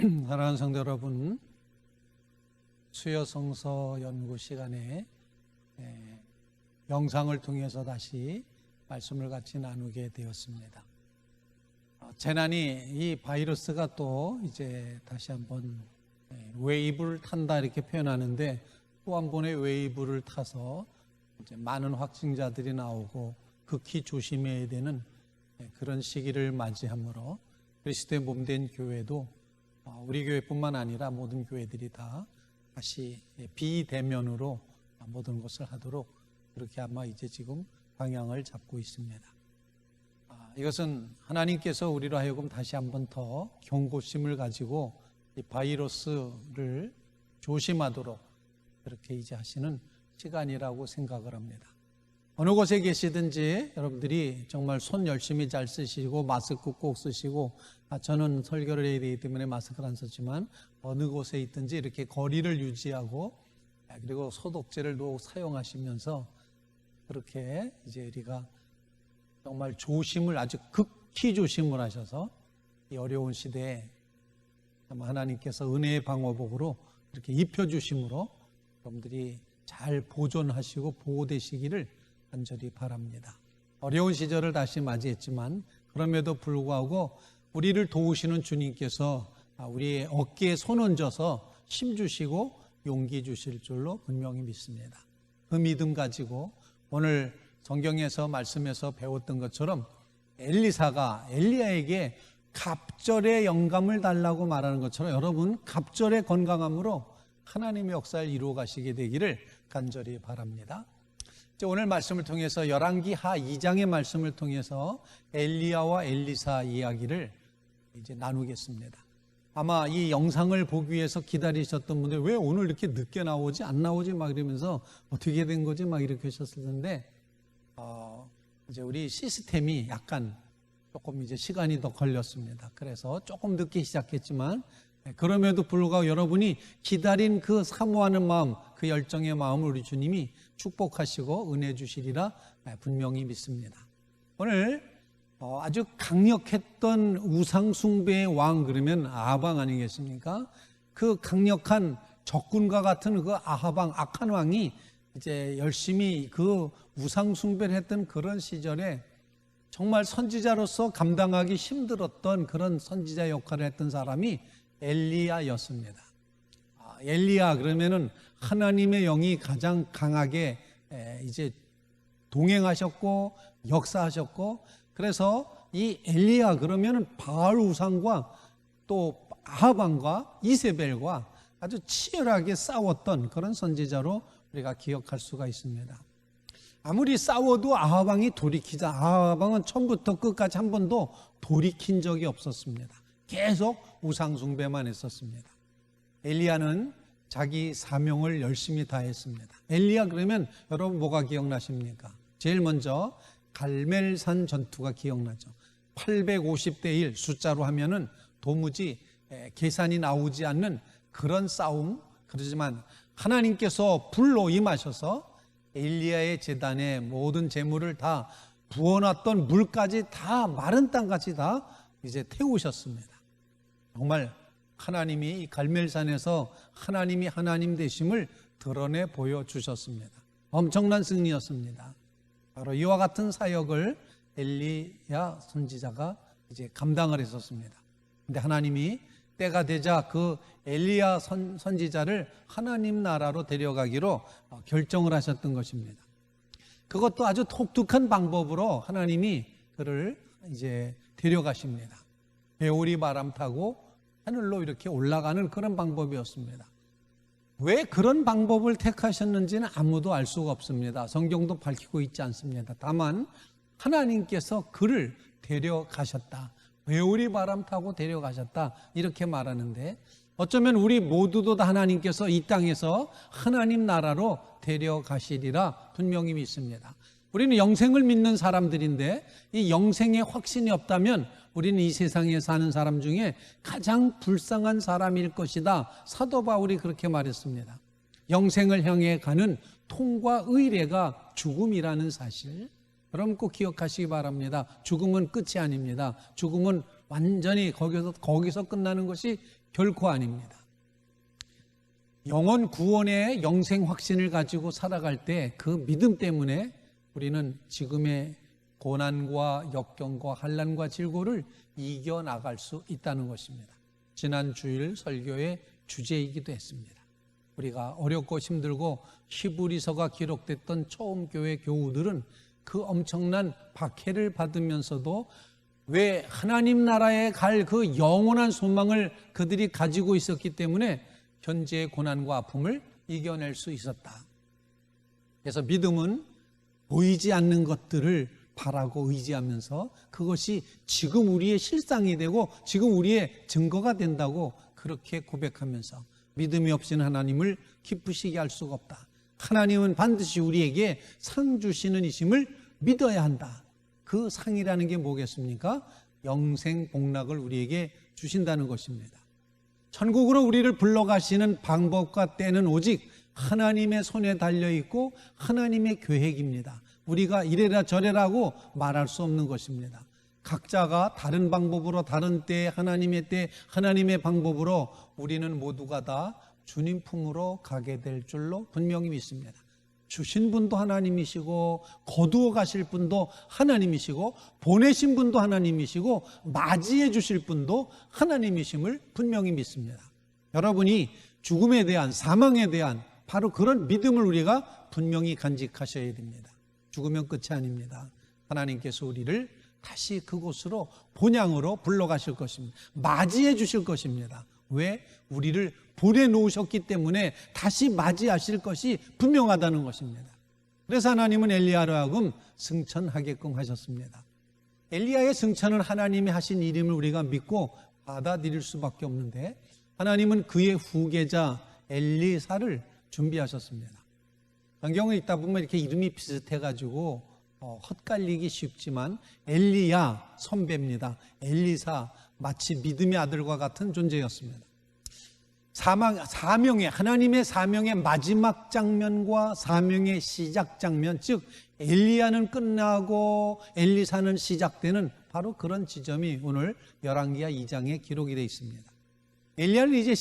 사랑하는 성도 여러분, 수요성서 연구 시간에 영상을 통해서 다시 말씀을 같이 나누게 되었습니다. 재난이 이 바이러스가 또 이제 다시 한번 웨이브를 탄다 이렇게 표현하는데, 또 한 번의 웨이브를 타서 이제 많은 확진자들이 나오고 극히 조심해야 되는 그런 시기를 맞이하므로 그리스도의 몸된 교회도 우리 교회뿐만 아니라 모든 교회들이 다 다시 비대면으로 모든 것을 하도록 그렇게 아마 이제 지금 방향을 잡고 있습니다. 이것은 하나님께서 우리로 하여금 다시 한번 더 경고심을 가지고 이 바이러스를 조심하도록 그렇게 이제 하시는 시간이라고 생각을 합니다. 어느 곳에 계시든지 여러분들이 정말 손 열심히 잘 쓰시고 마스크 꼭 쓰시고, 저는 설교를 해야 되기 때문에 마스크를 안 썼지만 어느 곳에 있든지 이렇게 거리를 유지하고 그리고 소독제를 또 사용하시면서 그렇게 이제 우리가 정말 조심을, 아주 극히 조심을 하셔서 이 어려운 시대에 하나님께서 은혜의 방어복으로 이렇게 입혀주심으로 여러분들이 잘 보존하시고 보호되시기를 간절히 바랍니다. 어려운 시절을 다시 맞이했지만 그럼에도 불구하고 우리를 도우시는 주님께서 우리의 어깨에 손 얹어서 힘 주시고 용기 주실 줄로 분명히 믿습니다. 그 믿음 가지고 오늘 성경에서 말씀에서 배웠던 것처럼 엘리사가 엘리야에게 갑절의 영감을 달라고 말하는 것처럼 여러분 갑절의 건강함으로 하나님의 역사를 이루어 가시게 되기를 간절히 바랍니다. 오늘 말씀을 통해서 열왕기하 2장의 말씀을 통해서 엘리야와 엘리사 이야기를 이제 나누겠습니다. 아마 이 영상을 보기 위해서 기다리셨던 분들, 왜 오늘 이렇게 늦게 나오지? 안 나오지? 막 이러면서 어떻게 된 거지? 막 이렇게 하셨을 텐데, 이제 우리 시스템이 약간 조금 이제 시간이 더 걸렸습니다. 그래서 조금 늦게 시작했지만, 그럼에도 불구하고 여러분이 기다린 그 사모하는 마음, 그 열정의 마음을 우리 주님이 축복하시고 은혜 주시리라 분명히 믿습니다. 오늘 아주 강력했던 우상 숭배의 왕 그러면 아하방 아니겠습니까? 그 강력한 적군과 같은 그 아하방, 악한 왕이 이제 열심히 그 우상 숭배를 했던 그런 시절에 정말 선지자로서 감당하기 힘들었던 그런 선지자 역할을 했던 사람이 엘리야였습니다. 엘리야 그러면은 하나님의 영이 가장 강하게 이제 동행하셨고 역사하셨고, 그래서 이 엘리야 그러면은 바알 우상과 또 아하방과 이세벨과 아주 치열하게 싸웠던 그런 선지자로 우리가 기억할 수가 있습니다. 아무리 싸워도 아하방이 돌이키자, 아하방은 처음부터 끝까지 한 번도 돌이킨 적이 없었습니다. 계속 우상숭배만 했었습니다. 엘리야는 자기 사명을 열심히 다했습니다. 엘리야 그러면 여러분 뭐가 기억나십니까? 제일 먼저 갈멜산 전투가 기억나죠. 850대 1 숫자로 하면은 도무지 계산이 나오지 않는 그런 싸움. 그렇지만 하나님께서 불로 임하셔서 엘리야의 제단에 모든 재물을 다 부어놨던 물까지 다 마른 땅까지 다 이제 태우셨습니다. 정말 하나님이 이 갈멜산에서 하나님이 하나님 되심을 드러내 보여주셨습니다. 엄청난 승리였습니다. 바로 이와 같은 사역을 엘리야 선지자가 이제 감당을 했었습니다. 근데 하나님이 때가 되자 그 엘리야 선지자를 하나님 나라로 데려가기로 결정을 하셨던 것입니다. 그것도 아주 독특한 방법으로 하나님이 그를 이제 데려가십니다. 배오리 바람 타고 하늘로 이렇게 올라가는 그런 방법이었습니다. 왜 그런 방법을 택하셨는지는 아무도 알 수가 없습니다. 성경도 밝히고 있지 않습니다. 다만 하나님께서 그를 데려가셨다. 배오리 바람 타고 데려가셨다. 이렇게 말하는데, 어쩌면 우리 모두도 다 하나님께서 이 땅에서 하나님 나라로 데려가시리라 분명히 믿습니다. 우리는 영생을 믿는 사람들인데 이 영생에 확신이 없다면 우리는 이 세상에 사는 사람 중에 가장 불쌍한 사람일 것이다. 사도 바울이 그렇게 말했습니다. 영생을 향해 가는 통과 의례가 죽음이라는 사실, 여러분 꼭 기억하시기 바랍니다. 죽음은 끝이 아닙니다. 죽음은 완전히 거기서 끝나는 것이 결코 아닙니다. 영원 구원의 영생 확신을 가지고 살아갈 때 그 믿음 때문에 우리는 지금의 고난과 역경과 환난과 질고를 이겨나갈 수 있다는 것입니다. 지난 주일 설교의 주제이기도 했습니다. 우리가 어렵고 힘들고 히브리서가 기록됐던 처음 교회 교우들은 그 엄청난 박해를 받으면서도 왜 하나님 나라에 갈 그 영원한 소망을 그들이 가지고 있었기 때문에 현재의 고난과 아픔을 이겨낼 수 있었다. 그래서 믿음은 보이지 않는 것들을 바라고 의지하면서 그것이 지금 우리의 실상이 되고 지금 우리의 증거가 된다고 그렇게 고백하면서 믿음이 없이는 하나님을 기쁘시게 할 수가 없다. 하나님은 반드시 우리에게 상 주시는 이심을 믿어야 한다. 그 상이라는 게 뭐겠습니까? 영생 복락을 우리에게 주신다는 것입니다. 천국으로 우리를 불러가시는 방법과 때는 오직 하나님의 손에 달려있고 하나님의 계획입니다. 우리가 이래라 저래라고 말할 수 없는 것입니다. 각자가 다른 방법으로 다른 때에 하나님의 때 하나님의 방법으로 우리는 모두가 다 주님 품으로 가게 될 줄로 분명히 믿습니다. 주신 분도 하나님이시고 거두어 가실 분도 하나님이시고 보내신 분도 하나님이시고 맞이해 주실 분도 하나님이심을 분명히 믿습니다. 여러분이 죽음에 대한 사망에 대한 바로 그런 믿음을 우리가 분명히 간직하셔야 됩니다. 죽으면 끝이 아닙니다. 하나님께서 우리를 다시 그곳으로 본향으로 불러가실 것입니다. 맞이해 주실 것입니다. 왜? 우리를 보내놓으셨기 때문에 다시 맞이하실 것이 분명하다는 것입니다. 그래서 하나님은 엘리야로 하여금 승천하게끔 하셨습니다. 엘리야의 승천은 하나님이 하신 일임을 우리가 믿고 받아들일 수밖에 없는데 하나님은 그의 후계자 엘리사를 준비하셨습니다. 성경을 읽다 보면 이렇게 이름이 비슷해가지고 헛갈리기 쉽지만 엘리야 선배입니다. 엘리사 마치 믿음의 아들과 같은 존재였습니다. 사명의 하나님의 사명의 마지막 장면과 사명의 시작 장면, 즉 엘리야는 끝나고 엘리사는 시작되는 바로 그런 지점이 오늘 열왕기하 2장에 기록이 되어 있습니다. 엘리야는 이제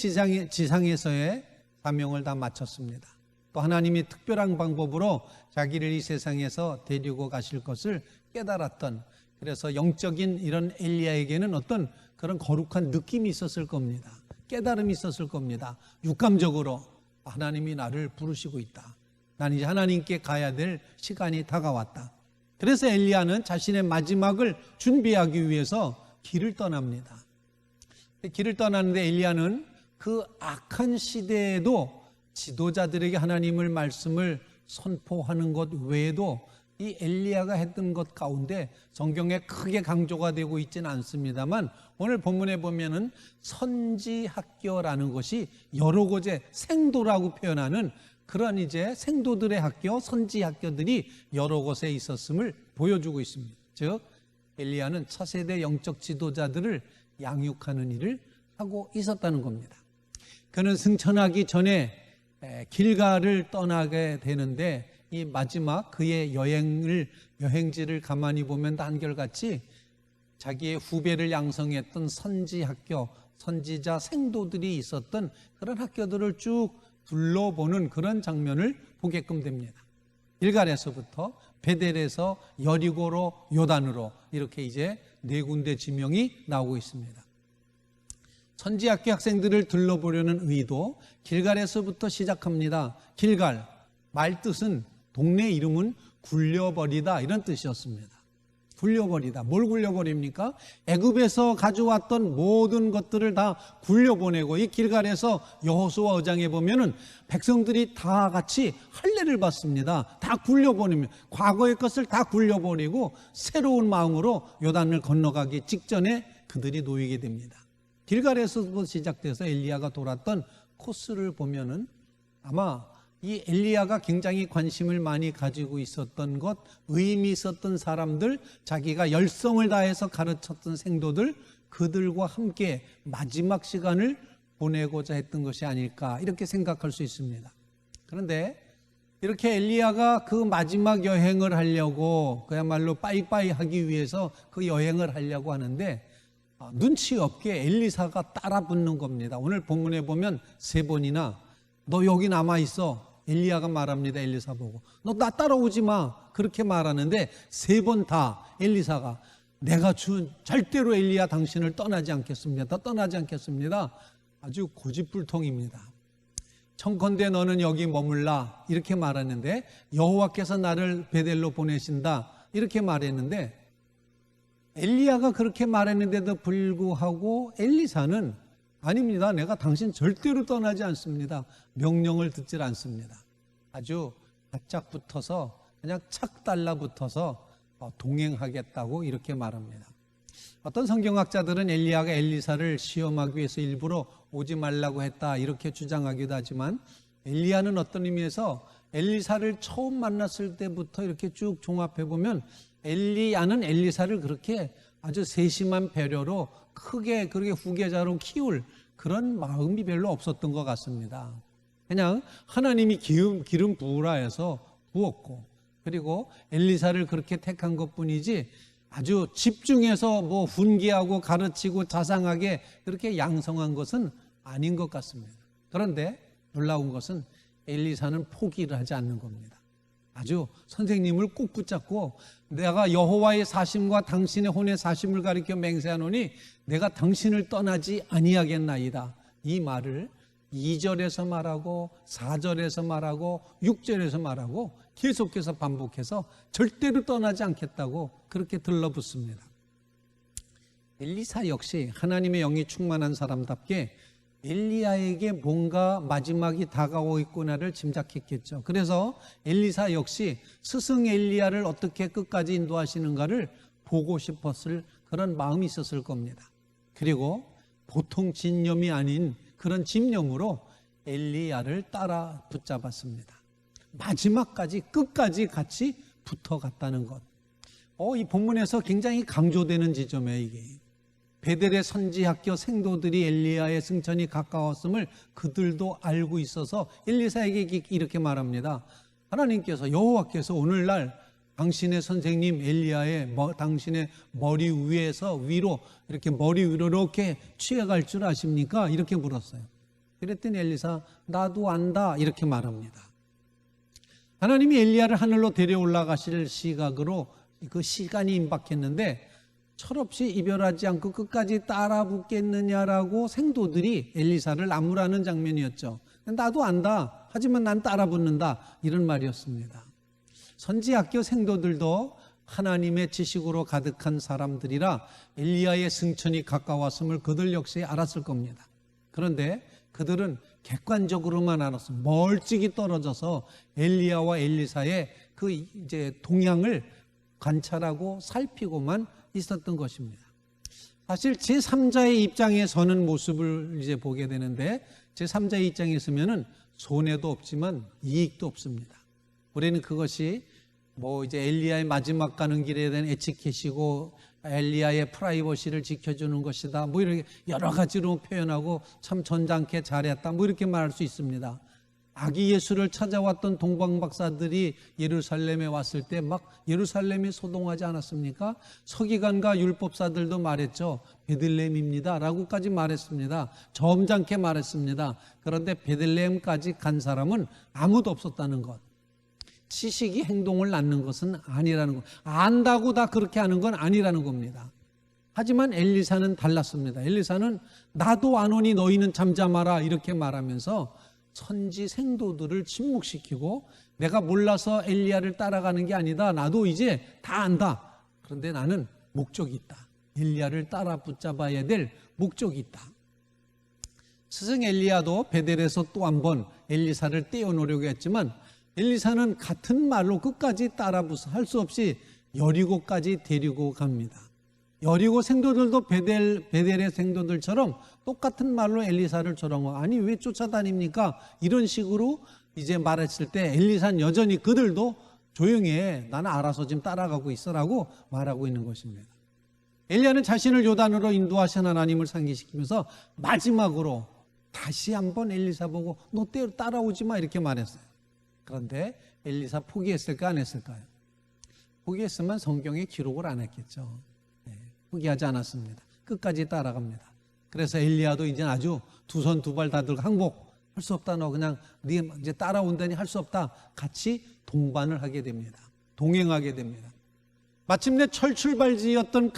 지상에서의 사명을 다 마쳤습니다. 또 하나님이 특별한 방법으로 자기를 이 세상에서 데리고 가실 것을 깨달았던, 그래서 영적인 이런 엘리야에게는 어떤 그런 거룩한 느낌이 있었을 겁니다. 깨달음이 있었을 겁니다. 육감적으로 하나님이 나를 부르시고 있다. 난 이제 하나님께 가야 될 시간이 다가왔다. 그래서 엘리야는 자신의 마지막을 준비하기 위해서 길을 떠납니다. 길을 떠나는데 엘리야는 그 악한 시대에도 지도자들에게 하나님의 말씀을 선포하는 것 외에도 이 엘리야가 했던 것 가운데 성경에 크게 강조가 되고 있지는 않습니다만 오늘 본문에 보면은 선지학교라는 것이 여러 곳에 생도라고 표현하는 그런 이제 생도들의 학교, 선지학교들이 여러 곳에 있었음을 보여주고 있습니다. 즉 엘리야는 차세대 영적 지도자들을 양육하는 일을 하고 있었다는 겁니다. 그는 승천하기 전에 길갈을 떠나게 되는데 이 마지막 그의 여행지를 가만히 보면 다 한결같이 자기의 후배를 양성했던 선지학교, 선지자 생도들이 있었던 그런 학교들을 쭉 둘러보는 그런 장면을 보게끔 됩니다. 길갈에서부터 베델에서 여리고로 요단으로 이렇게 이제 네 군데 지명이 나오고 있습니다. 선지학교 학생들을 둘러보려는 의도, 길갈에서부터 시작합니다. 길갈, 말뜻은 동네 이름은 굴려버리다 이런 뜻이었습니다. 굴려버리다. 뭘 굴려버립니까? 애굽에서 가져왔던 모든 것들을 다 굴려보내고 이 길갈에서 여호수아 의장에 보면은 백성들이 다 같이 할례를 받습니다. 다 굴려보내면 과거의 것을 다 굴려버리고 새로운 마음으로 요단을 건너가기 직전에 그들이 놓이게 됩니다. 길갈에서부터 시작돼서 엘리야가 돌았던 코스를 보면은 아마 이 엘리야가 굉장히 관심을 많이 가지고 있었던 것, 의미 있었던 사람들, 자기가 열성을 다해서 가르쳤던 생도들, 그들과 함께 마지막 시간을 보내고자 했던 것이 아닐까 이렇게 생각할 수 있습니다. 그런데 이렇게 엘리야가 그 마지막 여행을 하려고 그야말로 빠이빠이 하기 위해서 그 여행을 하려고 하는데 눈치 없게 엘리사가 따라붙는 겁니다. 오늘 본문에 보면 3번이나 너 여기 남아있어. 엘리야가 말합니다. 엘리사 보고. 너 나 따라오지 마. 그렇게 말하는데 3번 다 엘리사가 내가 준 절대로 엘리야 당신을 떠나지 않겠습니다. 떠나지 않겠습니다. 아주 고집불통입니다. 청컨대 너는 여기 머물라 이렇게 말하는데 여호와께서 나를 베델로 보내신다 이렇게 말했는데 엘리야가 그렇게 말했는데도 불구하고 엘리사는 아닙니다. 내가 당신 절대로 떠나지 않습니다. 명령을 듣질 않습니다. 아주 바짝 붙어서 그냥 착 달라붙어서 동행하겠다고 이렇게 말합니다. 어떤 성경학자들은 엘리야가 엘리사를 시험하기 위해서 일부러 오지 말라고 했다 이렇게 주장하기도 하지만 엘리야는 어떤 의미에서 엘리사를 처음 만났을 때부터 이렇게 쭉 종합해 보면 엘리야는 엘리사를 그렇게 아주 세심한 배려로 크게 그렇게 후계자로 키울 그런 마음이 별로 없었던 것 같습니다. 그냥 하나님이 기름 부으라 해서 부었고 그리고 엘리사를 그렇게 택한 것뿐이지 아주 집중해서 뭐 훈계하고 가르치고 자상하게 그렇게 양성한 것은 아닌 것 같습니다. 그런데 놀라운 것은 엘리사는 포기를 하지 않는 겁니다. 아주 선생님을 꼭 붙잡고 내가 여호와의 사심과 당신의 혼의 사심을 가리켜 맹세하노니 내가 당신을 떠나지 아니하겠나이다. 이 말을 2절에서 말하고 4절에서 말하고 6절에서 말하고 계속해서 반복해서 절대로 떠나지 않겠다고 그렇게 들러붙습니다. 엘리사 역시 하나님의 영이 충만한 사람답게 엘리야에게 뭔가 마지막이 다가오고 있구나를 짐작했겠죠. 그래서 엘리사 역시 스승 엘리야를 어떻게 끝까지 인도하시는가를 보고 싶었을 그런 마음이 있었을 겁니다. 그리고 보통 진념이 아닌 그런 집념으로 엘리야를 따라 붙잡았습니다. 마지막까지 끝까지 같이 붙어갔다는 것. 이 본문에서 굉장히 강조되는 지점이에요. 이게 베델의 선지학교 생도들이 엘리야의 승천이 가까웠음을 그들도 알고 있어서 엘리사에게 이렇게 말합니다. 하나님께서 여호와께서 오늘날 당신의 선생님 엘리야의 당신의 머리 위에서 위로 이렇게 머리 위로 이렇게 취해갈 줄 아십니까? 이렇게 물었어요. 그랬더니 엘리사 나도 안다 이렇게 말합니다. 하나님이 엘리야를 하늘로 데려올라가실 시각으로 그 시간이 임박했는데 철없이 이별하지 않고 끝까지 따라 붙겠느냐라고 생도들이 엘리사를 나무라는 장면이었죠. 나도 안다. 하지만 난 따라 붙는다. 이런 말이었습니다. 선지학교 생도들도 하나님의 지식으로 가득한 사람들이라 엘리야의 승천이 가까웠음을 그들 역시 알았을 겁니다. 그런데 그들은 객관적으로만 알았어. 멀찍이 떨어져서 엘리야와 엘리사의 그 이제 동향을 관찰하고 살피고만 있었던 것입니다. 사실 제3자의 입장에 서는 모습을 이제 보게 되는데 제3자의 입장에 서면은 손해도 없지만 이익도 없습니다. 우리는 그것이 뭐 이제 엘리야의 마지막 가는 길에 대한 에티켓이고 엘리야의 프라이버시를 지켜주는 것이다. 뭐 이렇게 여러 가지로 표현하고 참 전장케 잘했다. 뭐 이렇게 말할 수 있습니다. 아기 예수를 찾아왔던 동방 박사들이 예루살렘에 왔을 때 막 예루살렘이 소동하지 않았습니까? 서기관과 율법사들도 말했죠. 베들레헴입니다 라고까지 말했습니다. 점잖게 말했습니다. 그런데 베들레헴까지 간 사람은 아무도 없었다는 것. 지식이 행동을 낳는 것은 아니라는 것. 안다고 다 그렇게 하는 건 아니라는 겁니다. 하지만 엘리사는 달랐습니다. 엘리사는 나도 아노니 너희는 잠잠하라 이렇게 말하면서 선지 생도들을 침묵시키고 내가 몰라서 엘리야를 따라가는 게 아니다. 나도 이제 다 안다. 그런데 나는 목적이 있다. 엘리야를 따라 붙잡아야 될 목적이 있다. 스승 엘리야도 베델에서 또 한 번 엘리사를 떼어놓으려고 했지만 엘리사는 같은 말로 끝까지 따라 붙어 할 수 없이 여리고까지 데리고 갑니다. 여리고 생도들도 베델의 생도들처럼 똑같은 말로 엘리사를 조롱하고 아니 왜 쫓아다닙니까? 이런 식으로 이제 말했을 때 엘리사는 여전히 그들도 조용히 해. 나는 알아서 지금 따라가고 있어라고 말하고 있는 것입니다. 엘리야는 자신을 요단으로 인도하신 하나님을 상기시키면서 마지막으로 다시 한번 엘리사 보고 너 따라오지 마 이렇게 말했어요. 그런데 엘리사 포기했을까 안 했을까요? 포기했으면 성경에 기록을 안 했겠죠. 포기하지 않았습니다. 끝까지 따라갑니다. 그래서 엘리야도 이제 아주 두 손 두 발 다 들고 항복할 수 없다. 너 그냥 네 이제 따라온다니 할 수 없다. 같이 동반을 하게 됩니다. 동행하게 됩니다. 마침내 철출발지였던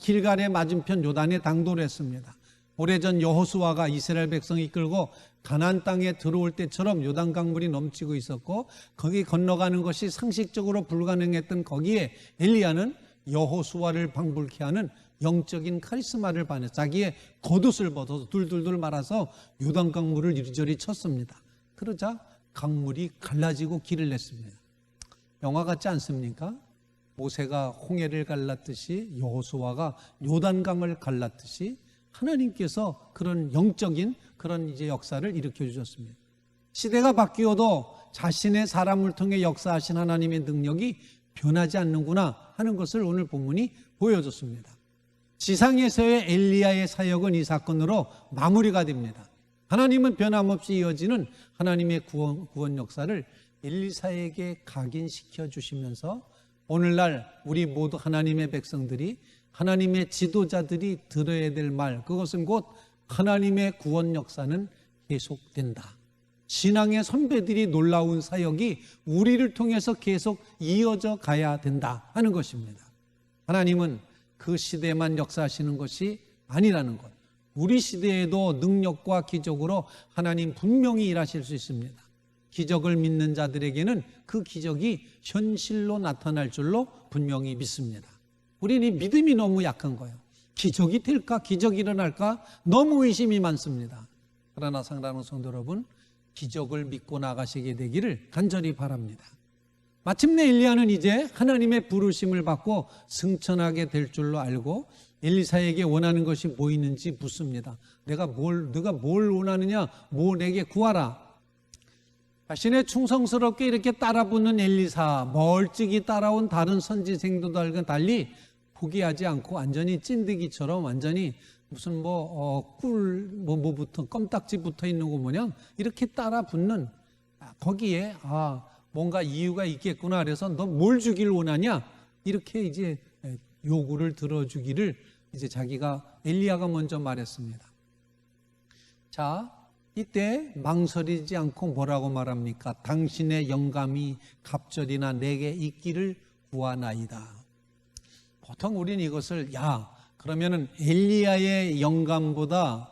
길갈의 맞은편 요단에 당도를 했습니다. 오래전 여호수아가 이스라엘 백성이 이끌고 가나안 땅에 들어올 때처럼 요단 강물이 넘치고 있었고 거기 건너가는 것이 상식적으로 불가능했던 거기에 엘리야는 여호수아를 방불케 하는 영적인 카리스마를 받아 자기의 겉옷을 벗어서 둘둘둘 말아서 요단 강물을 이리저리 쳤습니다. 그러자 강물이 갈라지고 길을 냈습니다. 영화 같지 않습니까? 모세가 홍해를 갈랐듯이 여호수아가 요단강을 갈랐듯이 하나님께서 그런 영적인 그런 이제 역사를 일으켜 주셨습니다. 시대가 바뀌어도 자신의 사람을 통해 역사하신 하나님의 능력이 변하지 않는구나 하는 것을 오늘 본문이 보여줬습니다. 지상에서의 엘리야의 사역은 이 사건으로 마무리가 됩니다. 하나님은 변함없이 이어지는 하나님의 구원 역사를 엘리사에게 각인시켜 주시면서 오늘날 우리 모두 하나님의 백성들이 하나님의 지도자들이 들어야 될 말, 그것은 곧 하나님의 구원 역사는 계속된다. 신앙의 선배들이 놀라운 사역이 우리를 통해서 계속 이어져 가야 된다 하는 것입니다. 하나님은 그 시대에만 역사하시는 것이 아니라는 것. 우리 시대에도 능력과 기적으로 하나님 분명히 일하실 수 있습니다. 기적을 믿는 자들에게는 그 기적이 현실로 나타날 줄로 분명히 믿습니다. 우리는 이 믿음이 너무 약한 거예요. 기적이 될까? 기적이 일어날까? 너무 의심이 많습니다. 그러나 사랑하는 성도 여러분, 기적을 믿고 나가시게 되기를 간절히 바랍니다. 마침내 엘리야는 이제 하나님의 부르심을 받고 승천하게 될 줄로 알고 엘리사에게 원하는 것이 뭐 있는지 묻습니다. 네가 뭘 원하느냐? 뭐 내게 구하라. 자신의 충성스럽게 이렇게 따라붙는 엘리사, 멀찍이 따라온 다른 선지생도들과 달리 포기하지 않고 완전히 찐득이처럼 완전히 무슨 껌딱지 붙어 있는 거 모양 이렇게 따라 붙는 거기에 뭔가 이유가 있겠구나. 그래서 너 뭘 주길 원하냐? 이렇게 이제 요구를 들어주기를 이제 엘리야가 먼저 말했습니다. 자, 이때 망설이지 않고 뭐라고 말합니까? 당신의 영감이 갑절이나 내게 있기를 구하나이다. 보통 우리는 이것을 그러면은 엘리야의 영감보다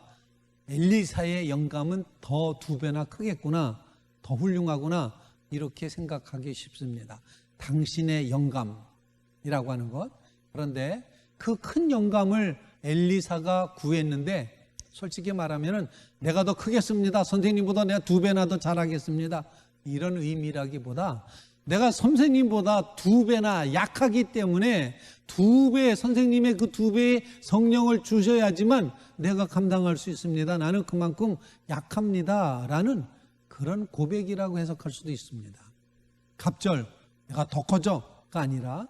엘리사의 영감은 더 2배나 크겠구나, 더 훌륭하구나 이렇게 생각하기 쉽습니다. 당신의 영감이라고 하는 것. 그런데 그 큰 영감을 엘리사가 구했는데 솔직히 말하면은 내가 더 크겠습니다. 선생님보다 내가 2배나 더 잘하겠습니다. 이런 의미라기보다 내가 선생님보다 2배나 약하기 때문에 2배, 선생님의 그 2배의 성령을 주셔야지만 내가 감당할 수 있습니다. 나는 그만큼 약합니다. 라는 그런 고백이라고 해석할 수도 있습니다. 갑절, 내가 더 커져가 아니라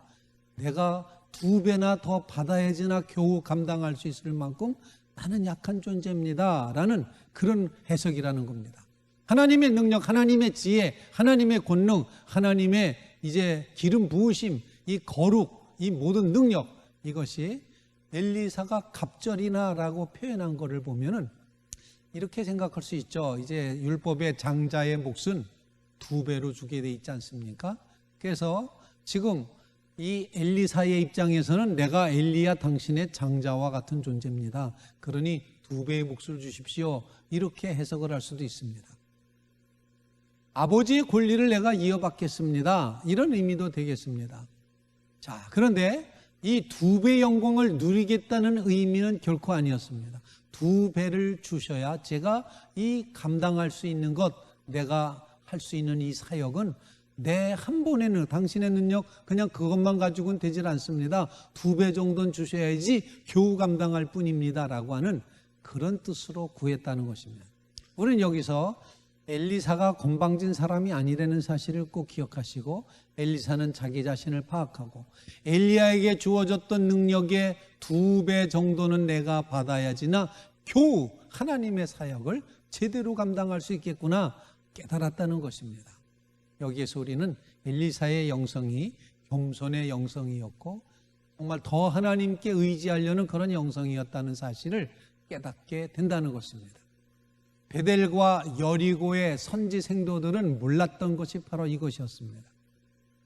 내가 2배나 더 받아야지나 겨우 감당할 수 있을 만큼 나는 약한 존재입니다. 라는 그런 해석이라는 겁니다. 하나님의 능력, 하나님의 지혜, 하나님의 권능, 하나님의 이제 기름 부으심, 이 거룩, 이 모든 능력, 이것이 엘리사가 갑절이나라고 표현한 것을 보면은 이렇게 생각할 수 있죠. 이제 율법의 장자의 몫은 2배로 주게 돼 있지 않습니까? 그래서 지금 이 엘리사의 입장에서는 내가 엘리야 당신의 장자와 같은 존재입니다. 그러니 2배의 몫을 주십시오. 이렇게 해석을 할 수도 있습니다. 아버지의 권리를 내가 이어받겠습니다. 이런 의미도 되겠습니다. 자, 그런데 이 2배 영광을 누리겠다는 의미는 결코 아니었습니다. 2배를 주셔야 제가 이 감당할 수 있는 것, 내가 할 수 있는 이 사역은 내 한 번에는 당신의 능력 그냥 그것만 가지고는 되질 않습니다. 2배 정도는 주셔야지 겨우 감당할 뿐입니다. 라고 하는 그런 뜻으로 구했다는 것입니다. 우리는 여기서 엘리사가 건방진 사람이 아니라는 사실을 꼭 기억하시고 엘리사는 자기 자신을 파악하고 엘리야에게 주어졌던 능력의 2배 정도는 내가 받아야지나 겨우 하나님의 사역을 제대로 감당할 수 있겠구나 깨달았다는 것입니다. 여기에서 우리는 엘리사의 영성이 겸손의 영성이었고 정말 더 하나님께 의지하려는 그런 영성이었다는 사실을 깨닫게 된다는 것입니다. 베델과 여리고의 선지 생도들은 몰랐던 것이 바로 이것이었습니다.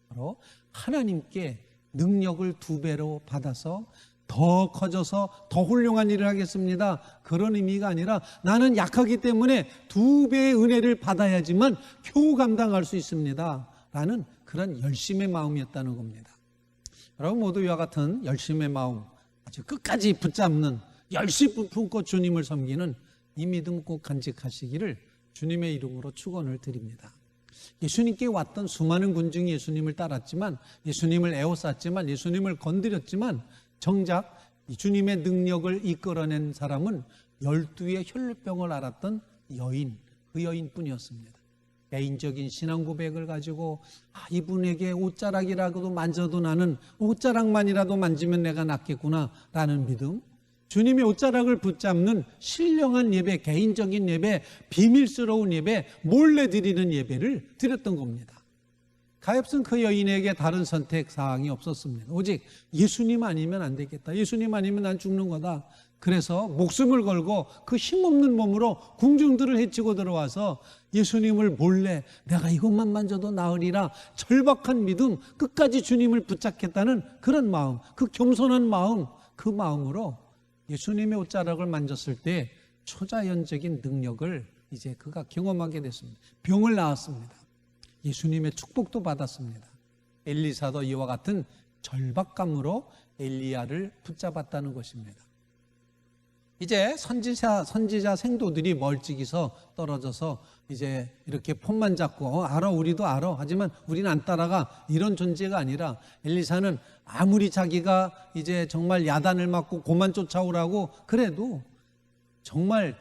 바로 하나님께 능력을 2배로 받아서 더 커져서 더 훌륭한 일을 하겠습니다, 그런 의미가 아니라 나는 약하기 때문에 2배의 은혜를 받아야지만 겨우 감당할 수 있습니다 라는 그런 열심의 마음이었다는 겁니다. 여러분 모두 이와 같은 열심의 마음, 아주 끝까지 붙잡는 열심 품고 주님을 섬기는 이 믿음 꼭 간직하시기를 주님의 이름으로 축원을 드립니다. 예수님께 왔던 수많은 군중이 예수님을 따랐지만, 예수님을 에워쌌지만, 예수님을 건드렸지만 정작 이 주님의 능력을 이끌어낸 사람은 12의 혈루병을 앓았던 여인, 그 여인뿐이었습니다. 개인적인 신앙 고백을 가지고 이분에게 옷자락이라도 만져도 나는 옷자락만이라도 만지면 내가 낫겠구나 라는 믿음, 주님의 옷자락을 붙잡는 신령한 예배, 개인적인 예배, 비밀스러운 예배, 몰래 드리는 예배를 드렸던 겁니다. 가엾은 그 여인에게 다른 선택 사항이 없었습니다. 오직 예수님 아니면 안 되겠다, 예수님 아니면 난 죽는 거다. 그래서 목숨을 걸고 그 힘없는 몸으로 궁중들을 헤치고 들어와서 예수님을 몰래 내가 이것만 만져도 나으리라 절박한 믿음, 끝까지 주님을 붙잡겠다는 그런 마음, 그 겸손한 마음, 그 마음으로 예수님의 옷자락을 만졌을 때 초자연적인 능력을 이제 그가 경험하게 됐습니다. 병을 나았습니다. 예수님의 축복도 받았습니다. 엘리사도 이와 같은 절박감으로 엘리야를 붙잡았다는 것입니다. 이제 선지자 생도들이 멀찍이서 떨어져서 이제 이렇게 폰만 잡고 알아, 우리도 알아, 하지만 우리는 안 따라가, 이런 존재가 아니라 엘리사는 아무리 자기가 이제 정말 야단을 맞고 고만 쫓아오라고 그래도 정말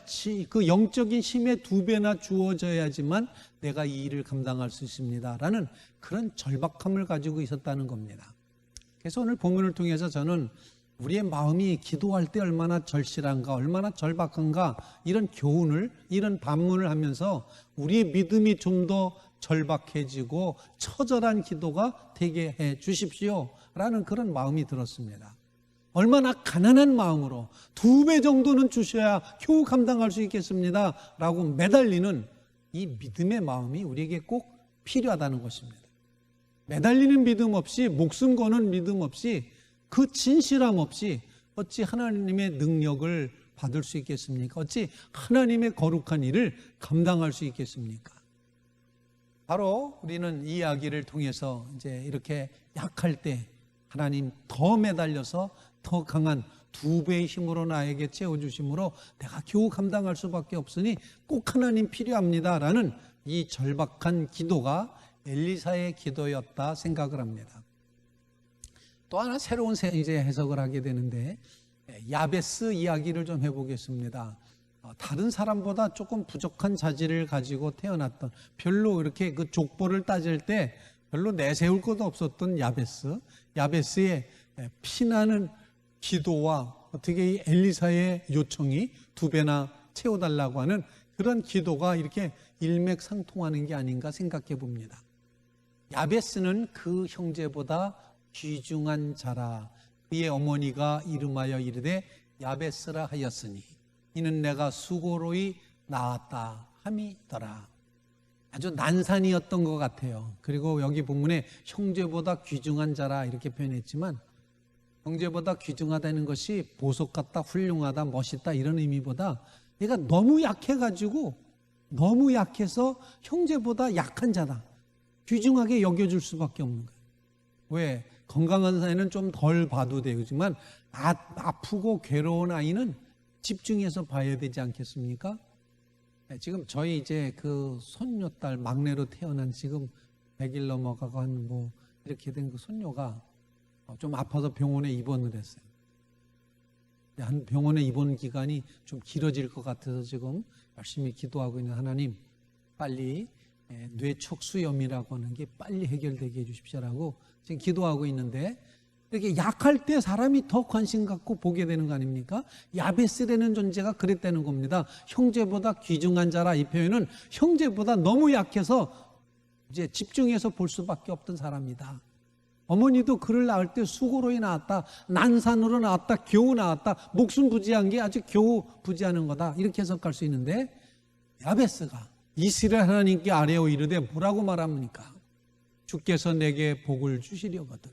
그 영적인 힘의 2배나 주어져야지만 내가 이 일을 감당할 수 있습니다 라는 그런 절박함을 가지고 있었다는 겁니다. 그래서 오늘 본문을 통해서 저는 우리의 마음이 기도할 때 얼마나 절실한가, 얼마나 절박한가, 이런 교훈을, 이런 반문을 하면서 우리의 믿음이 좀 더 절박해지고 처절한 기도가 되게 해 주십시오 라는 그런 마음이 들었습니다. 얼마나 가난한 마음으로 2배 정도는 주셔야 겨우 감당할 수 있겠습니다 라고 매달리는 이 믿음의 마음이 우리에게 꼭 필요하다는 것입니다. 매달리는 믿음 없이, 목숨 거는 믿음 없이, 그 진실함 없이 어찌 하나님의 능력을 받을 수 있겠습니까? 어찌 하나님의 거룩한 일을 감당할 수 있겠습니까? 바로 우리는 이 이야기를 통해서 이제 이렇게 약할 때 하나님 더 매달려서 더 강한 2배의 힘으로 나에게 채워주심으로 내가 겨우 감당할 수밖에 없으니 꼭 하나님 필요합니다 라는 이 절박한 기도가 엘리사의 기도였다 생각을 합니다. 또 하나 새로운 이제 해석을 하게 되는데, 야베스 이야기를 좀 해보겠습니다. 다른 사람보다 조금 부족한 자질을 가지고 태어났던, 별로 이렇게 그 족보를 따질 때 별로 내세울 것도 없었던 야베스의 피나는 기도와 어떻게 이 엘리사의 요청이 2배나 채워달라고 하는 그런 기도가 이렇게 일맥상통하는 게 아닌가 생각해 봅니다. 야베스는 그 형제보다 귀중한 자라. 그의 어머니가 이름하여 이르되 야베스라 하였으니 이는 내가 수고로이 낳았다 함이더라. 아주 난산이었던 것 같아요. 그리고 여기 본문에 형제보다 귀중한 자라 이렇게 표현했지만, 형제보다 귀중하다는 것이 보석 같다, 훌륭하다, 멋있다 이런 의미보다 얘가 너무 약해가지고, 너무 약해서 형제보다 약한 자다, 귀중하게 여겨줄 수밖에 없는 거예요. 왜? 건강한 아이는 좀 덜 봐도 되지만 아프고 괴로운 아이는 집중해서 봐야 되지 않겠습니까? 지금 저희 이제 그 손녀딸 막내로 태어난 지금 100일 넘어가고 한 뭐 이렇게 된 그 손녀가 좀 아파서 병원에 입원을 했어요. 한 병원에 입원 기간이 좀 길어질 것 같아서 지금 열심히 기도하고 있는 하나님, 빨리 뇌척수염이라고 하는 게 빨리 해결되게 해주십시오라고 지금 기도하고 있는데, 이렇게 약할 때 사람이 더 관심 갖고 보게 되는 거 아닙니까? 야베스라는 존재가 그랬다는 겁니다. 형제보다 귀중한 자라, 이 표현은 형제보다 너무 약해서 이제 집중해서 볼 수밖에 없던 사람이다. 어머니도 그를 낳을 때 수고로이 낳았다, 난산으로 낳았다, 겨우 낳았다, 목숨 부지한 게 아주 겨우 부지하는 거다, 이렇게 해석할 수 있는데, 야베스가 이스라엘 하나님께 아뢰어 이르되 뭐라고 말합니까? 주께서 내게 복을 주시려거든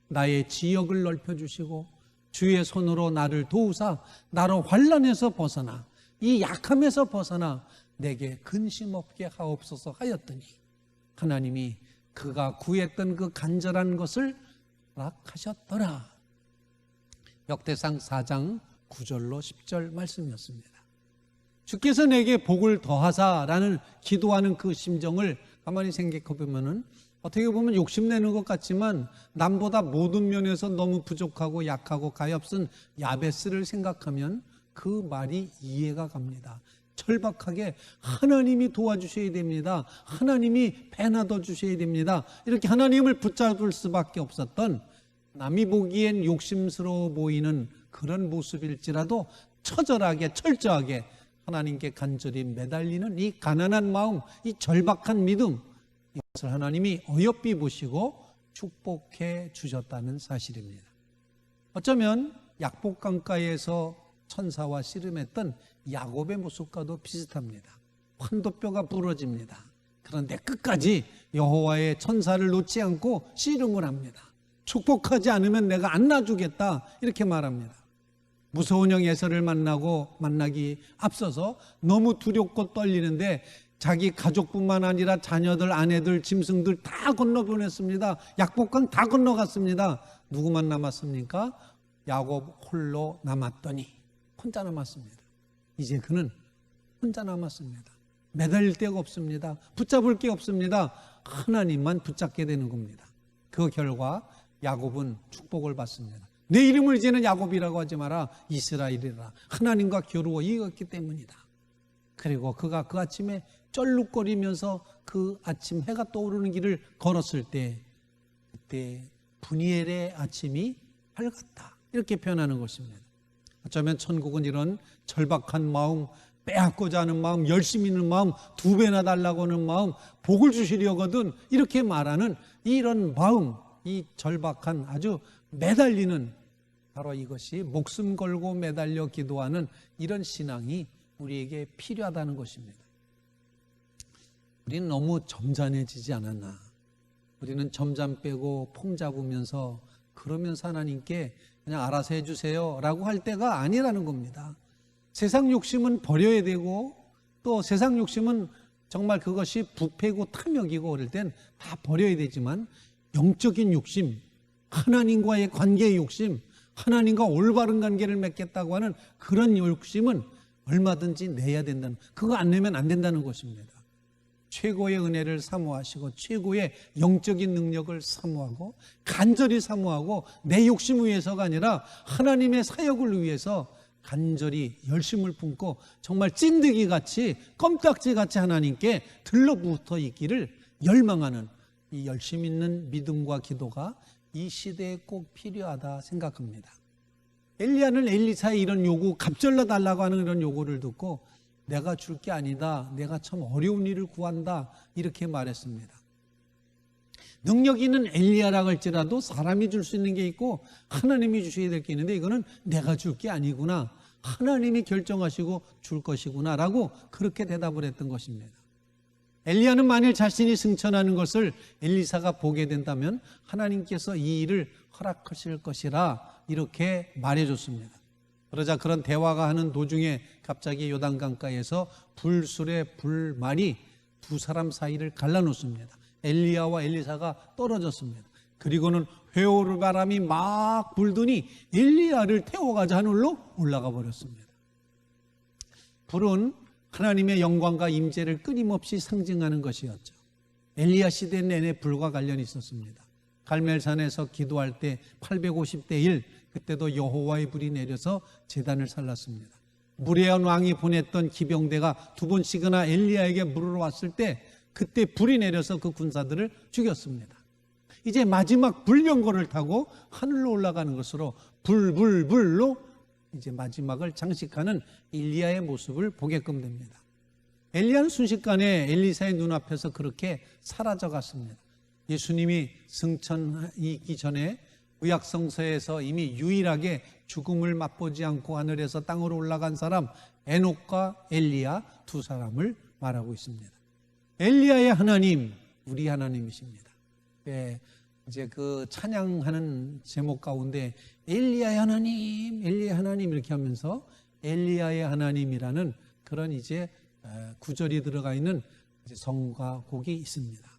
나의 지역을 넓혀주시고 주의 손으로 나를 도우사 나로 환난에서 벗어나 이 약함에서 벗어나 내게 근심 없게 하옵소서 하였더니 하나님이 그가 구했던 그 간절한 것을 허락하셨더라. 역대상 4장 9절로 10절 말씀이었습니다. 주께서 내게 복을 더하사라는 기도하는 그 심정을 가만히 생각해 보면은 어떻게 보면 욕심내는 것 같지만 남보다 모든 면에서 너무 부족하고 약하고 가엾은 야베스를 생각하면 그 말이 이해가 갑니다. 절박하게 하나님이 도와주셔야 됩니다. 하나님이 배나둬 주셔야 됩니다. 이렇게 하나님을 붙잡을 수밖에 없었던 남이 보기엔 욕심스러워 보이는 그런 모습일지라도 처절하게 철저하게 하나님께 간절히 매달리는 이 가난한 마음, 이 절박한 믿음, 이것을 하나님이 어여삐 보시고 축복해 주셨다는 사실입니다. 어쩌면 약복 강가에서 천사와 씨름했던 야곱의 모습과도 비슷합니다. 환도뼈가 부러집니다. 그런데 끝까지 여호와의 천사를 놓지 않고 씨름을 합니다. 축복하지 않으면 내가 안 놔주겠다, 이렇게 말합니다. 무서운 형 에서를 만나기 앞서서 너무 두렵고 떨리는데 자기 가족뿐만 아니라 자녀들, 아내들, 짐승들 다 건너보냈습니다. 약복강 다 건너갔습니다. 누구만 남았습니까? 야곱 홀로 남았더니 혼자 남았습니다. 이제 그는 혼자 남았습니다. 매달릴 데가 없습니다. 붙잡을 게 없습니다. 하나님만 붙잡게 되는 겁니다. 그 결과 야곱은 축복을 받습니다. 내 이름을 이제는 야곱이라고 하지 마라, 이스라엘이라. 하나님과 겨루어 이겼기 때문이다. 그리고 그가 그 아침에 쩔룩거리면서 그 아침 해가 떠오르는 길을 걸었을 때 그때 분이엘의 아침이 밝았다, 이렇게 표현하는 것입니다. 어쩌면 천국은 이런 절박한 마음, 빼앗고자 하는 마음, 열심히 있는 마음, 2배나 달라고 하는 마음, 복을 주시려거든, 이렇게 말하는 이런 마음, 이 절박한 아주 매달리는, 바로 이것이 목숨 걸고 매달려 기도하는 이런 신앙이 우리에게 필요하다는 것입니다. 우리는 너무 점잖해지지 않았나? 우리는 점잠 빼고 폼 잡으면서 그러면서 하나님께 그냥 알아서 해주세요 라고 할 때가 아니라는 겁니다. 세상 욕심은 버려야 되고, 또 세상 욕심은 정말 그것이 부패고 탐욕이고 그럴 땐 다 버려야 되지만, 영적인 욕심, 하나님과의 관계의 욕심, 하나님과 올바른 관계를 맺겠다고 하는 그런 욕심은 얼마든지 내야 된다는, 그거 안 내면 안 된다는 것입니다. 최고의 은혜를 사모하시고 최고의 영적인 능력을 사모하고 간절히 사모하고 내 욕심 위해서가 아니라 하나님의 사역을 위해서 간절히 열심을 품고 정말 찐득이같이 껌딱지같이 하나님께 들러붙어 있기를 열망하는 이 열심 있는 믿음과 기도가 이 시대에 꼭 필요하다 생각합니다. 엘리야는 엘리사의 이런 요구, 갑절러 달라고 하는 이런 요구를 듣고 내가 줄 게 아니다, 내가 참 어려운 일을 구한다, 이렇게 말했습니다. 능력 있는 엘리야라고 할지라도 사람이 줄 수 있는 게 있고 하나님이 주셔야 될 게 있는데, 이거는 내가 줄 게 아니구나, 하나님이 결정하시고 줄 것이구나 라고 그렇게 대답을 했던 것입니다. 엘리야는 만일 자신이 승천하는 것을 엘리사가 보게 된다면 하나님께서 이 일을 허락하실 것이라 이렇게 말해줬습니다. 그러자 그런 대화가 하는 도중에 갑자기 요단강가에서 불술의 불말이 두 사람 사이를 갈라놓습니다. 엘리야와 엘리사가 떨어졌습니다. 그리고는 회오르 바람이 막 불더니 엘리야를 태워가자 하늘로 올라가 버렸습니다. 불은 하나님의 영광과 임재를 끊임없이 상징하는 것이었죠. 엘리야 시대 내내 불과 관련이 있었습니다. 갈멜산에서 기도할 때 850대 1, 그때도 여호와의 불이 내려서 제단을 살랐습니다. 무레한 왕이 보냈던 기병대가 2번씩이나 엘리야에게 물으러 왔을 때 그때 불이 내려서 그 군사들을 죽였습니다. 이제 마지막 불병거를 타고 하늘로 올라가는 것으로 불로 이제 마지막을 장식하는 엘리야의 모습을 보게끔 됩니다. 엘리야는 순식간에 엘리사의 눈앞에서 그렇게 사라져 갔습니다. 예수님이 승천하기 전에 구약성서에서 이미 유일하게 죽음을 맛보지 않고 하늘에서 땅으로 올라간 사람 에녹과 엘리야 두 사람을 말하고 있습니다. 엘리야의 하나님, 우리 하나님이십니다. 이제 그 찬양하는 제목 가운데 엘리야의 하나님, 엘리야의 하나님 이렇게 하면서 엘리야의 하나님이라는 그런 이제 구절이 들어가 있는 성가 곡이 있습니다.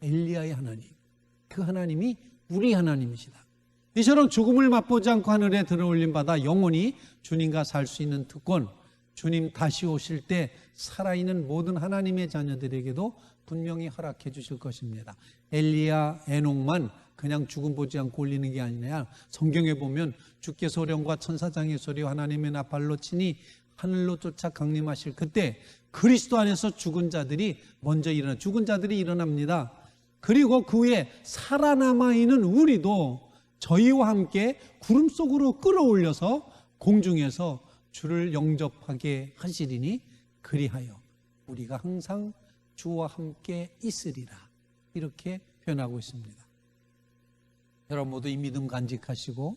엘리야의 하나님, 그 하나님이 우리 하나님이시다. 이처럼 죽음을 맛보지 않고 하늘에 들어올림 받아 영원히 주님과 살 수 있는 특권, 주님 다시 오실 때 살아있는 모든 하나님의 자녀들에게도 분명히 허락해 주실 것입니다. 엘리야, 에녹만 그냥 죽음 보지 않고 올리는 게 아니라 성경에 보면 주께 소령과 천사장의 소리와 하나님의 나팔로 치니 하늘로 쫓아 강림하실 그때 그리스도 안에서 죽은 자들이 먼저 죽은 자들이 일어납니다. 그리고 그 후에 살아남아 있는 우리도 저희와 함께 구름 속으로 끌어올려서 공중에서 주를 영접하게 하시리니 그리하여 우리가 항상 주와 함께 있으리라, 이렇게 표현하고 있습니다. 여러분 모두 이 믿음 간직하시고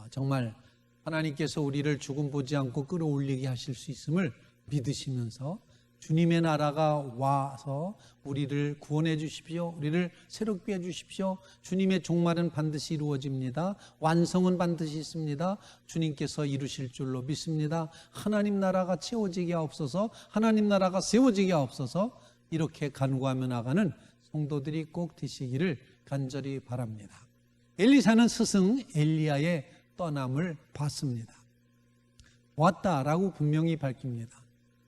정말 하나님께서 우리를 죽음 보지 않고 끌어올리게 하실 수 있음을 믿으시면서 주님의 나라가 와서 우리를 구원해 주십시오. 우리를 새롭게 해 주십시오. 주님의 종말은 반드시 이루어집니다. 완성은 반드시 있습니다. 주님께서 이루실 줄로 믿습니다. 하나님 나라가 채워지게 하옵소서, 하나님 나라가 세워지게 하옵소서, 이렇게 간구하며 나가는 성도들이 꼭 되시기를 간절히 바랍니다. 엘리사는 스승 엘리야의 떠남을 봤습니다. 왔다라고 분명히 밝힙니다.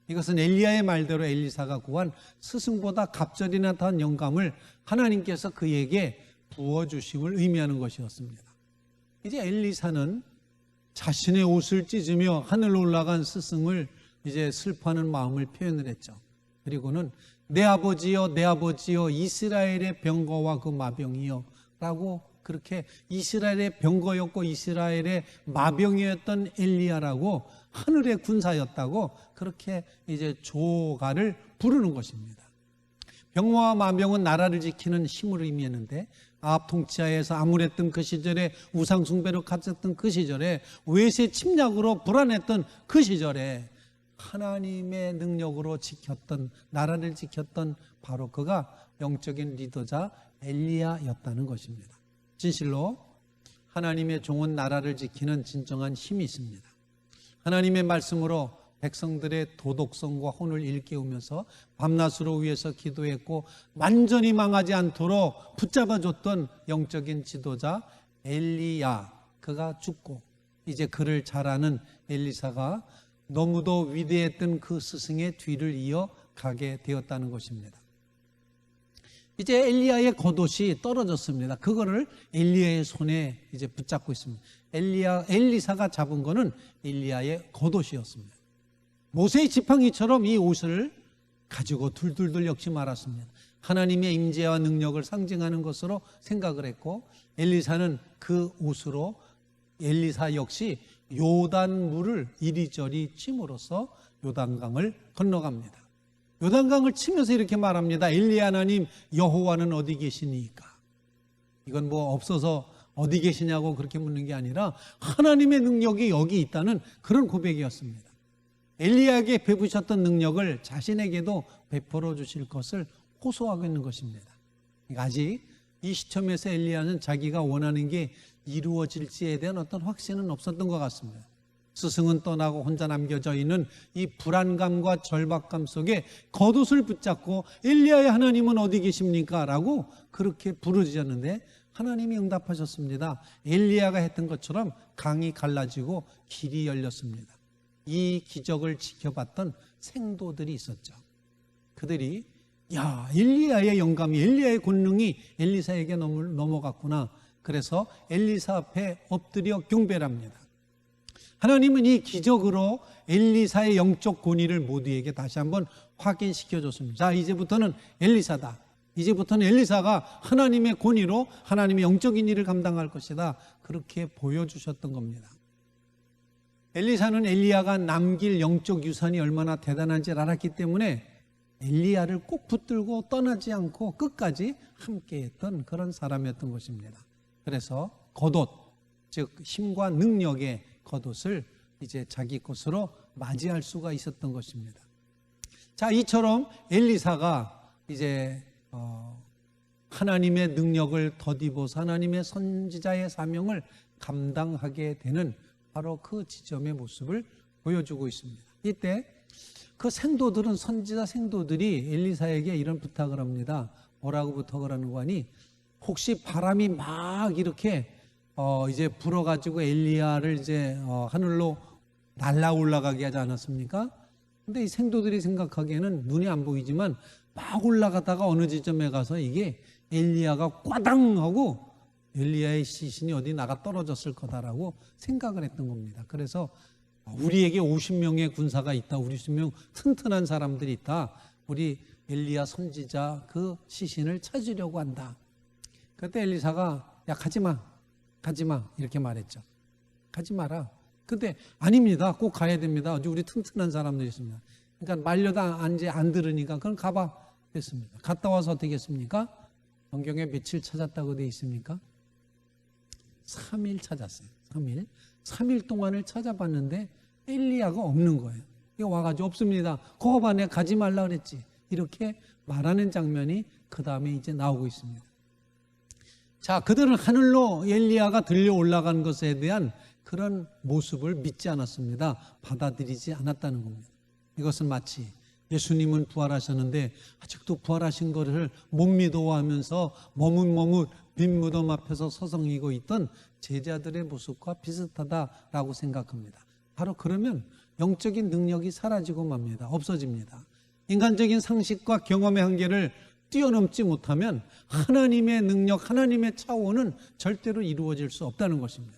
이것은 엘리야의 말대로 엘리사가 구한 스승보다 갑절이 나타난 영감을 하나님께서 그에게 부어주심을 의미하는 것이었습니다. 이제 엘리사는 자신의 옷을 찢으며 하늘로 올라간 스승을 이제 슬퍼하는 마음을 표현을 했죠. 그리고는 내 아버지여, 내 아버지여, 이스라엘의 병거와 그 마병이여 라고, 그렇게 이스라엘의 병거였고 이스라엘의 마병이었던 엘리야라고, 하늘의 군사였다고 그렇게 이제 조가를 부르는 것입니다. 병마와 마병은 나라를 지키는 힘을 의미했는데, 아합 통치하에서 암울했던 그 시절에, 우상 숭배로 갇혔던 그 시절에, 외세 침략으로 불안했던 그 시절에 하나님의 능력으로 지켰던, 나라를 지켰던 바로 그가 영적인 리더자 엘리야였다는 것입니다. 진실로 하나님의 종은 나라를 지키는 진정한 힘이 있습니다. 하나님의 말씀으로 백성들의 도덕성과 혼을 일깨우면서 밤낮으로 위해서 기도했고 완전히 망하지 않도록 붙잡아줬던 영적인 지도자 엘리야, 그가 죽고 이제 그를 잘 아는 엘리사가 너무도 위대했던 그 스승의 뒤를 이어가게 되었다는 것입니다. 이제 엘리야의 겉옷이 떨어졌습니다. 그거를 엘리야의 손에 이제 붙잡고 있습니다. 엘리사가 잡은 거는 엘리야의 겉옷이었습니다. 모세의 지팡이처럼 이 옷을 가지고 둘둘둘 역시 말았습니다. 하나님의 임재와 능력을 상징하는 것으로 생각을 했고, 엘리사는 그 옷으로 엘리사 역시 요단물을 이리저리 침으로써 요단강을 건너갑니다. 요단강을 치면서 이렇게 말합니다. 엘리야 하나님 여호와는 어디 계시니까? 이건 뭐 없어서 어디 계시냐고 그렇게 묻는 게 아니라 하나님의 능력이 여기 있다는 그런 고백이었습니다. 엘리야에게 베푸셨던 능력을 자신에게도 베풀어 주실 것을 호소하고 있는 것입니다. 아직 이 시점에서 엘리야는 자기가 원하는 게 이루어질지에 대한 어떤 확신은 없었던 것 같습니다. 스승은 떠나고 혼자 남겨져 있는 이 불안감과 절박감 속에 겉옷을 붙잡고 엘리야의 하나님은 어디 계십니까? 라고 그렇게 부르짖었는데 하나님이 응답하셨습니다. 엘리야가 했던 것처럼 강이 갈라지고 길이 열렸습니다. 이 기적을 지켜봤던 생도들이 있었죠. 그들이 엘리야의 영감이, 엘리야의 권능이 엘리사에게 넘어갔구나. 그래서 엘리사 앞에 엎드려 경배를 합니다. 하나님은 이 기적으로 엘리사의 영적 권위를 모두에게 다시 한번 확인시켜 줬습니다. 자, 이제부터는 엘리사다. 이제부터는 엘리사가 하나님의 권위로 하나님의 영적인 일을 감당할 것이다. 그렇게 보여주셨던 겁니다. 엘리사는 엘리야가 남길 영적 유산이 얼마나 대단한지 알았기 때문에 엘리야를 꼭 붙들고 떠나지 않고 끝까지 함께했던 그런 사람이었던 것입니다. 그래서 겉옷, 즉 힘과 능력의 겉옷을 이제 자기 것으로 맞이할 수가 있었던 것입니다. 자, 이처럼 엘리사가 이제 하나님의 능력을 덧입어서 하나님의 선지자의 사명을 감당하게 되는 바로 그 지점의 모습을 보여주고 있습니다. 이때 그 생도들은, 선지자 생도들이 엘리사에게 이런 부탁을 합니다. 뭐라고 부탁을 하는 거니? 혹시 바람이 막 이렇게 이제 불어가지고 엘리야를 이제 하늘로 날아 올라가게 하지 않았습니까? 근데 이 생도들이 생각하기에는 눈이 안 보이지만 막 올라가다가 어느 지점에 가서 이게 엘리야가 꽈당 하고 엘리야의 시신이 어디 나가 떨어졌을 거다라고 생각을 했던 겁니다. 그래서 우리에게 50명의 군사가 있다, 우리 50명 튼튼한 사람들이 있다, 우리 엘리야 선지자 그 시신을 찾으려고 한다. 그때 엘리사가 야 가지마 이렇게 말했죠. 가지 마라. 근데 아닙니다, 꼭 가야 됩니다. 우리 튼튼한 사람들이 있습니다. 그러니까 말려다 안 들으니까 그럼 가봐 됐습니다. 갔다 와서 어떻게 했습니까? 성경에 며칠 찾았다고 되어 있습니까? 3일 찾았어요. 3일 동안을 찾아봤는데 엘리야가 없는 거예요. 와가지고 없습니다. 거거 봐, 내가 가지 말라 그랬지. 이렇게 말하는 장면이 그 다음에 이제 나오고 있습니다. 자, 그들은 하늘로 엘리야가 들려 올라간 것에 대한 그런 모습을 믿지 않았습니다. 받아들이지 않았다는 겁니다. 이것은 마치 예수님은 부활하셨는데 아직도 부활하신 것을 못 믿어하면서 머뭇머뭇 빈 무덤 앞에서 서성이고 있던 제자들의 모습과 비슷하다라고 생각합니다. 바로 그러면 영적인 능력이 사라지고 맙니다. 없어집니다. 인간적인 상식과 경험의 한계를 뛰어넘지 못하면 하나님의 능력, 하나님의 차원은 절대로 이루어질 수 없다는 것입니다.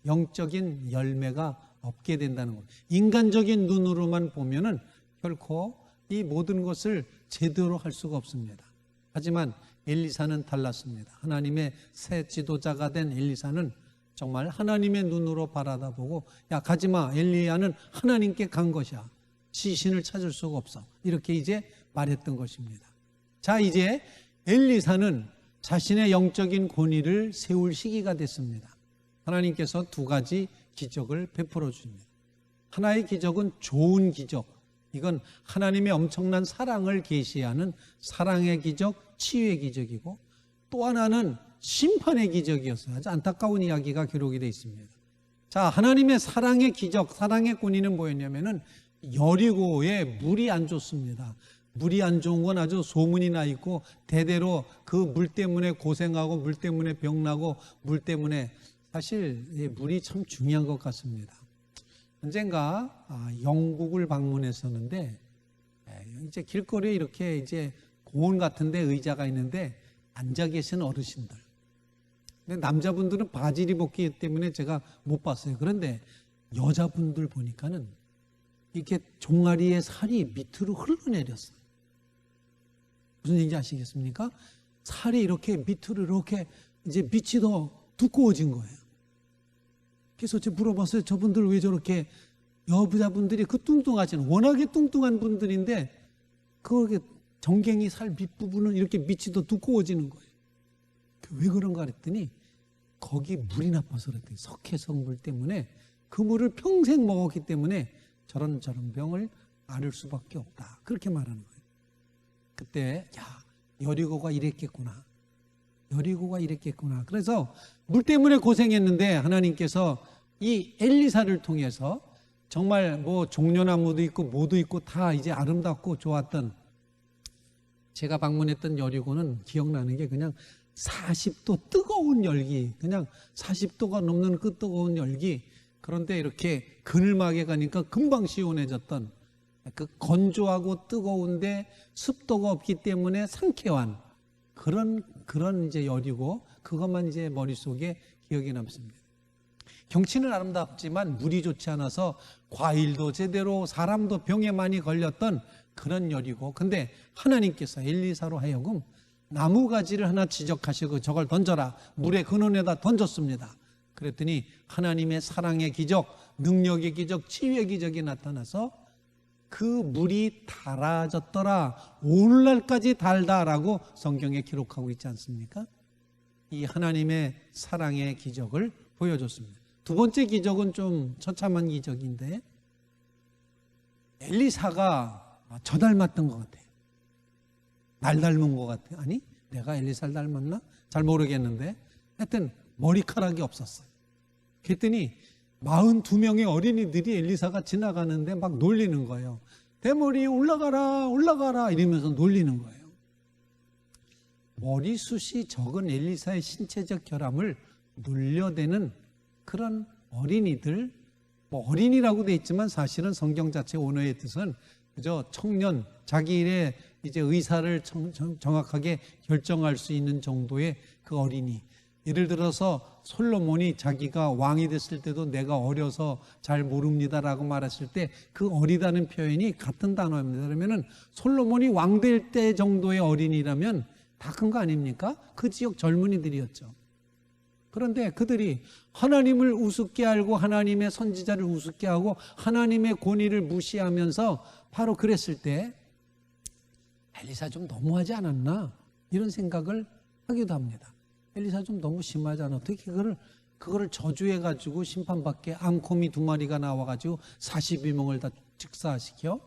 영적인 열매가 없게 된다는 것. 인간적인 눈으로만 보면은 결코 이 모든 것을 제대로 할 수가 없습니다. 하지만 엘리사는 달랐습니다. 하나님의 새 지도자가 된 엘리사는 정말 하나님의 눈으로 바라다보고 야 가지마, 엘리야는 하나님께 간 것이야. 시신을 찾을 수가 없어. 이렇게 이제 말했던 것입니다. 자, 이제 엘리사는 자신의 영적인 권위를 세울 시기가 됐습니다. 하나님께서 두 가지 기적을 베풀어 주십니다. 하나의 기적은 좋은 기적, 이건 하나님의 엄청난 사랑을 계시하는 사랑의 기적, 치유의 기적이고, 또 하나는 심판의 기적이었어요. 아주 안타까운 이야기가 기록이 되어 있습니다. 자, 하나님의 사랑의 기적, 사랑의 권위는 뭐였냐면은 여리고에 물이 안 좋습니다. 물이 안 좋은 건 아주 소문이 나 있고 대대로 그 물 때문에 고생하고 물 때문에 병나고 물 때문에, 사실 물이 참 중요한 것 같습니다. 언젠가 영국을 방문했었는데 이제 길거리에 이렇게 이제 공원 같은데 의자가 있는데 앉아 계신 어르신들. 근데 남자분들은 바지를 입었기 때문에 제가 못 봤어요. 그런데 여자분들 보니까는 이렇게 종아리에 살이 밑으로 흘러내렸어요. 무슨 얘기인지 아시겠습니까? 살이 이렇게 밑으로 이렇게 이제 밑이 더 두꺼워진 거예요. 그래서 제가 물어봤어요. 저분들 왜 저렇게, 여자분들이 그 뚱뚱하시는, 워낙에 뚱뚱한 분들인데 그 정갱이 살 밑부분은 이렇게 밑이 더 두꺼워지는 거예요. 왜 그런가 그랬더니 거기 물이 나빠서 그랬더니 석회성 물 때문에 그 물을 평생 먹었기 때문에 저런 병을 앓을 수밖에 없다. 그렇게 말하는 거예요. 그때 여리고가 이랬겠구나. 그래서 물 때문에 고생했는데 하나님께서 이 엘리사를 통해서 정말 뭐 종려나무도 있고 뭐도 있고 다 이제 아름답고 좋았던, 제가 방문했던 여리고는 기억나는 게 그냥 40도 뜨거운 열기, 그냥 40도가 넘는 그 뜨거운 열기, 그런데 이렇게 그늘막에 가니까 금방 시원해졌던 그 건조하고 뜨거운데 습도가 없기 때문에 상쾌한 그런 이제 여리고, 그것만 이제 머릿속에 기억이 남습니다. 경치는 아름답지만 물이 좋지 않아서 과일도 제대로, 사람도 병에 많이 걸렸던 그런 여리고, 근데 하나님께서 엘리사로 하여금 나무가지를 하나 지적하시고 저걸 던져라, 물의 근원에다 던졌습니다. 그랬더니 하나님의 사랑의 기적, 능력의 기적, 치유의 기적이 나타나서 그 물이 달아졌더라. 오늘날까지 달다라고 성경에 기록하고 있지 않습니까? 이 하나님의 사랑의 기적을 보여줬습니다. 두 번째 기적은 좀 처참한 기적인데, 엘리사가 저 닮았던 것 같아요. 날 닮은 것 같아요. 아니, 내가 엘리사를 닮았나? 잘 모르겠는데 하여튼 머리카락이 없었어요. 그랬더니 42명의 어린이들이 엘리사가 지나가는데 막 놀리는 거예요. 대머리 올라가라 올라가라 이러면서 놀리는 거예요. 머리숱이 적은 엘리사의 신체적 결함을 놀려대는 그런 어린이들, 뭐 어린이라고 돼 있지만 사실은 성경 자체 언어의 뜻은 그저 청년, 자기 일에 이제 의사를 정확하게 결정할 수 있는 정도의 그 어린이. 예를 들어서 솔로몬이 자기가 왕이 됐을 때도 내가 어려서 잘 모릅니다라고 말했을 때 그 어리다는 표현이 같은 단어입니다. 그러면은 솔로몬이 왕 될 때 정도의 어린이라면 다 큰 거 아닙니까? 그 지역 젊은이들이었죠. 그런데 그들이 하나님을 우습게 알고 하나님의 선지자를 우습게 하고 하나님의 권위를 무시하면서 바로 그랬을 때 엘리사 좀 너무하지 않았나? 이런 생각을 하기도 합니다. 엘리사 좀 너무 심하지 않아? 어떻게 그거를 저주해가지고 심판받게 암코미 2마리가 나와가지고 42명을 다 즉사시켜?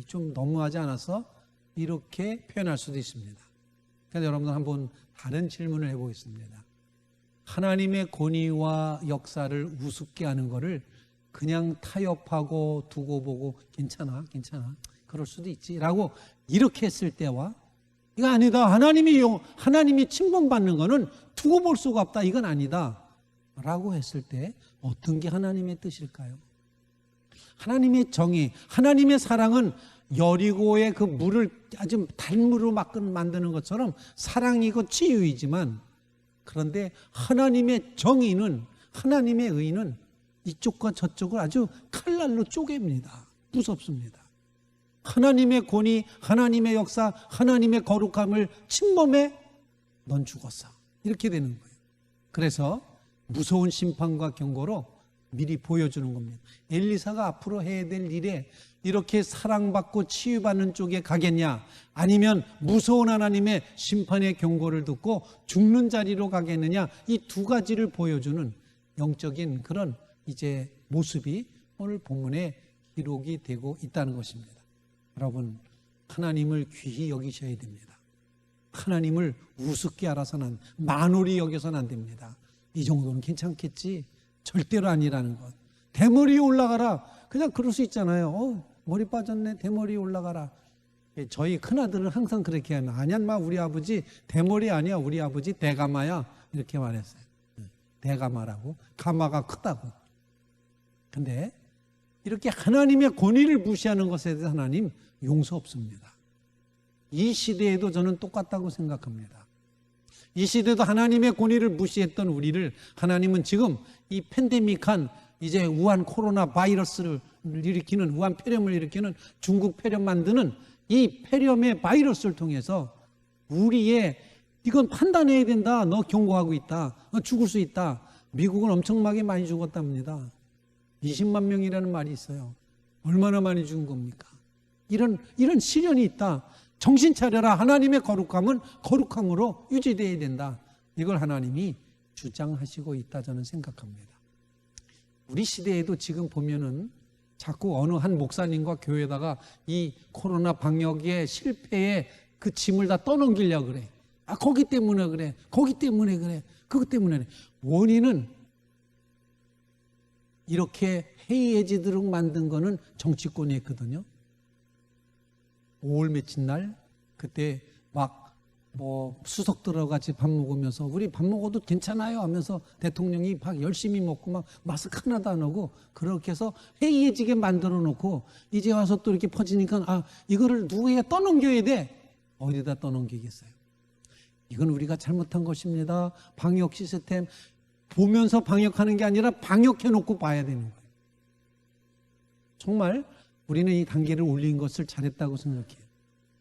좀 너무하지 않았어? 이렇게 표현할 수도 있습니다. 그래서 여러분들 한번 다른 질문을 해보겠습니다. 하나님의 권위와 역사를 우습게 하는 것을 그냥 타협하고 두고 보고 괜찮아 그럴 수도 있지 라고 이렇게 했을 때와 이거 아니다, 하나님이 침범받는 거는 두고 볼 수가 없다, 이건 아니다 라고 했을 때 어떤 게 하나님의 뜻일까요? 하나님의 정의, 하나님의 사랑은 여리고의 그 물을 아주 달물로 만드는 것처럼 사랑이고 치유이지만, 그런데 하나님의 정의는, 하나님의 의는 이쪽과 저쪽을 아주 칼날로 쪼갭니다. 무섭습니다. 하나님의 권위, 하나님의 역사, 하나님의 거룩함을 침범해 넌 죽었어, 이렇게 되는 거예요. 그래서 무서운 심판과 경고로 미리 보여주는 겁니다. 엘리사가 앞으로 해야 될 일에 이렇게 사랑받고 치유받는 쪽에 가겠냐, 아니면 무서운 하나님의 심판의 경고를 듣고 죽는 자리로 가겠느냐, 이 두 가지를 보여주는 영적인 그런 이제 모습이 오늘 본문에 기록이 되고 있다는 것입니다. 여러분, 하나님을 귀히 여기셔야 됩니다. 하나님을 우습게 알아서는, 만홀히 여겨서는 안 됩니다. 이 정도는 괜찮겠지, 절대로 아니라는 것. 대머리 올라가라, 그냥 그럴 수 있잖아요. 머리 빠졌네, 대머리 올라가라. 저희 큰아들은 항상 그렇게 하면, 아니야 마 우리 아버지 대머리 아니야, 우리 아버지 대가마야, 이렇게 말했어요. 대가마라고, 가마가 크다고. 근데 이렇게 하나님의 권위를 무시하는 것에 대해서 하나님 용서 없습니다. 이 시대에도 저는 똑같다고 생각합니다. 이 시대도 하나님의 권위를 무시했던 우리를 하나님은 지금 이 팬데믹한 이제 우한 코로나 바이러스를 일으키는, 우한 폐렴을 일으키는, 중국 폐렴 만드는 이 폐렴의 바이러스를 통해서 우리의 이건 판단해야 된다, 너 경고하고 있다, 너 죽을 수 있다. 미국은 엄청나게 많이 죽었답니다. 20만 명이라는 말이 있어요. 얼마나 많이 죽은 겁니까? 이런 시련이 있다. 정신 차려라. 하나님의 거룩함은 거룩함으로 유지되어야 된다. 이걸 하나님이 주장하시고 있다, 저는 생각합니다. 우리 시대에도 지금 보면은 자꾸 어느 한 목사님과 교회에다가 이 코로나 방역의 실패에 그 짐을 다 떠넘기려고 그래. 거기 때문에 그래, 거기 때문에 그래, 그것 때문에 그래. 원인은 이렇게 해이해지도록 만든 거는 정치권이 했거든요. 5월 며칠 날 그때 막 수석들하고 같이 밥 먹으면서 우리 밥 먹어도 괜찮아요 하면서 대통령이 막 열심히 먹고 막 마스크 하나도 안 하고 그렇게 해서 해이해지게 만들어 놓고 이제 와서 또 이렇게 퍼지니까 이거를 누구에게 떠넘겨야 돼. 어디다 떠넘기겠어요? 이건 우리가 잘못한 것입니다. 방역 시스템 보면서 방역하는 게 아니라 방역해 놓고 봐야 되는 거예요. 정말 우리는 이 단계를 올린 것을 잘했다고 생각해요.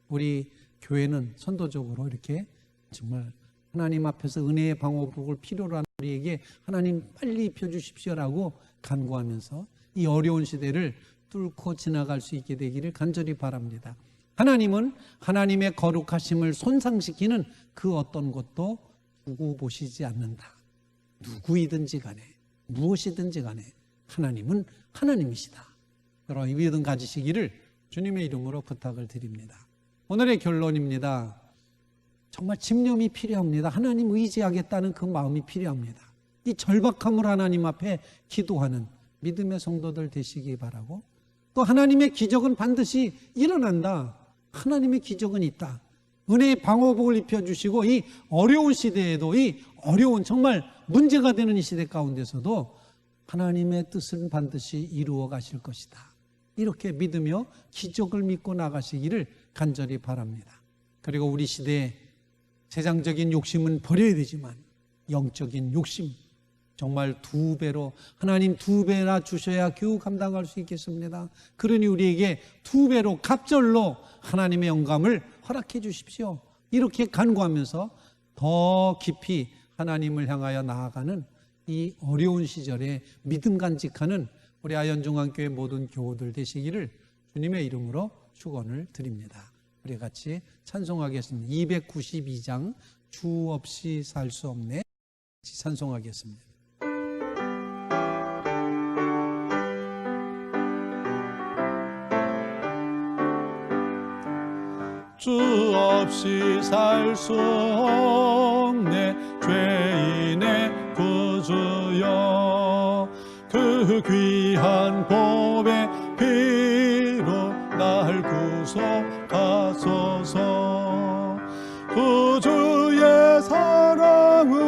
우리 교회는 선도적으로 이렇게 정말 하나님 앞에서 은혜의 방호복을 필요로 하는 우리에게 하나님 빨리 입혀주십시오라고 간구하면서 이 어려운 시대를 뚫고 지나갈 수 있게 되기를 간절히 바랍니다. 하나님은 하나님의 거룩하심을 손상시키는 그 어떤 것도 두고 보시지 않는다. 누구이든지 간에 무엇이든지 간에 하나님은 하나님이시다. 여러분 이 믿음 가지시기를 주님의 이름으로 부탁을 드립니다. 오늘의 결론입니다. 정말 집념이 필요합니다. 하나님 의지하겠다는 그 마음이 필요합니다. 이 절박함을 하나님 앞에 기도하는 믿음의 성도들 되시기 바라고, 또 하나님의 기적은 반드시 일어난다. 하나님의 기적은 있다. 은혜의 방어복을 입혀주시고 이 어려운 시대에도, 이 어려운 정말 문제가 되는 이 시대 가운데서도 하나님의 뜻은 반드시 이루어 가실 것이다. 이렇게 믿으며 기적을 믿고 나가시기를 간절히 바랍니다. 그리고 우리 시대에 세상적인 욕심은 버려야 되지만 영적인 욕심, 정말 2배로, 하나님 2배나 주셔야 겨우 감당할 수 있겠습니다. 그러니 우리에게 2배로 갑절로 하나님의 영감을 허락해 주십시오. 이렇게 간구하면서 더 깊이 하나님을 향하여 나아가는 이 어려운 시절에 믿음 간직하는 우리 아현중앙교회 모든 교우들 되시기를 주님의 이름으로 축원을 드립니다. 우리 같이 찬송하겠습니다. 292장 주 없이 살 수 없네. 같이 찬송하겠습니다. 주 없이 살 수 없네 죄인의 구주여, 그 귀한 보배 피로 날 구속하소서. 구주의 사랑으로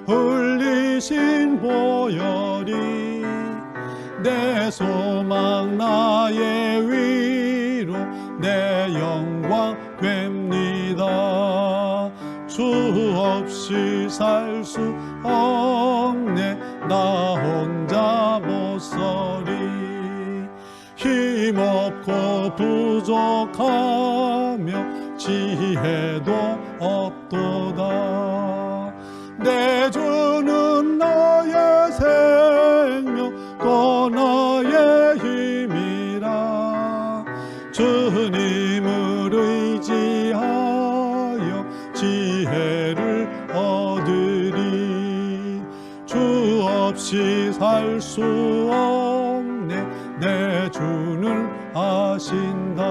흘리신 보혈이 내 소망 나의 위로 내 영광 됩니다. 주 없이 살 수 없네 나 혼자 못 서리. 힘없고 부족하며 지혜도 없도다. 내 주는 나의 생명 또 나의 힘이라. 주님을 의지하여 지혜를 얻으리. 주 없이 살 수 없네 내 주는 아신다.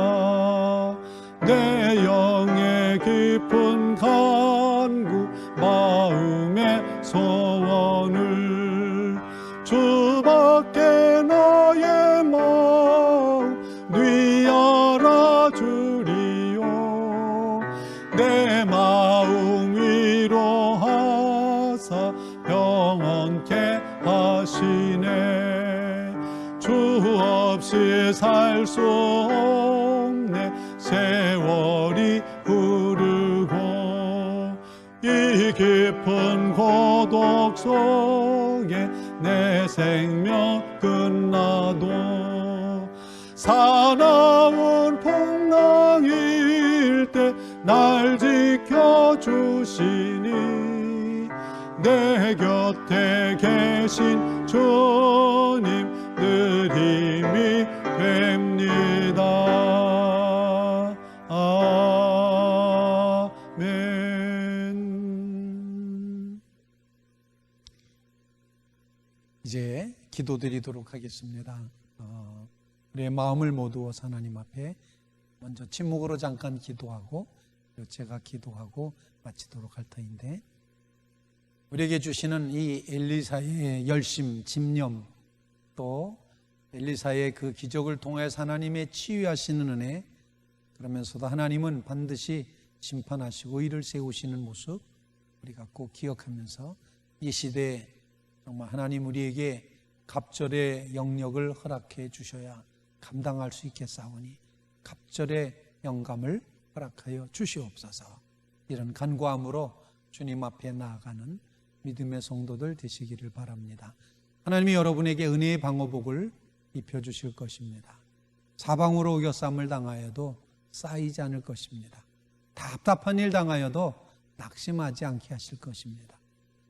내 영의 깊은 간구 마음의 소원을 주밖에 나의 마음 네 알아주리요. 내 마음 위로하사 평온케 하시네. 주 없이 살 수 없네 세월이 흐르고 이 깊은 고독 속에 내 생명 끝나도 사나운 풍랑일 때 날 지켜주시니 내 곁에 계신 주님 늘 힘이 됩니다. 아멘. 이제 기도드리도록 하겠습니다. 우리의 마음을 모두어서 하나님 앞에 먼저 침묵으로 잠깐 기도하고 제가 기도하고 마치도록 할 터인데, 우리에게 주시는 이 엘리사의 열심, 집념, 또 엘리사의 그 기적을 통해서 하나님의 치유하시는 은혜, 그러면서도 하나님은 반드시 심판하시고 의를 세우시는 모습 우리가 꼭 기억하면서 이 시대에 정말 하나님 우리에게 갑절의 영역을 허락해 주셔야 감당할 수 있겠사오니 갑절의 영감을 허락하여 주시옵소서. 이런 간구함으로 주님 앞에 나아가는 믿음의 성도들 되시기를 바랍니다. 하나님이 여러분에게 은혜의 방어복을 입혀주실 것입니다. 사방으로 우겨쌈을 당하여도 쌓이지 않을 것입니다. 답답한 일 당하여도 낙심하지 않게 하실 것입니다.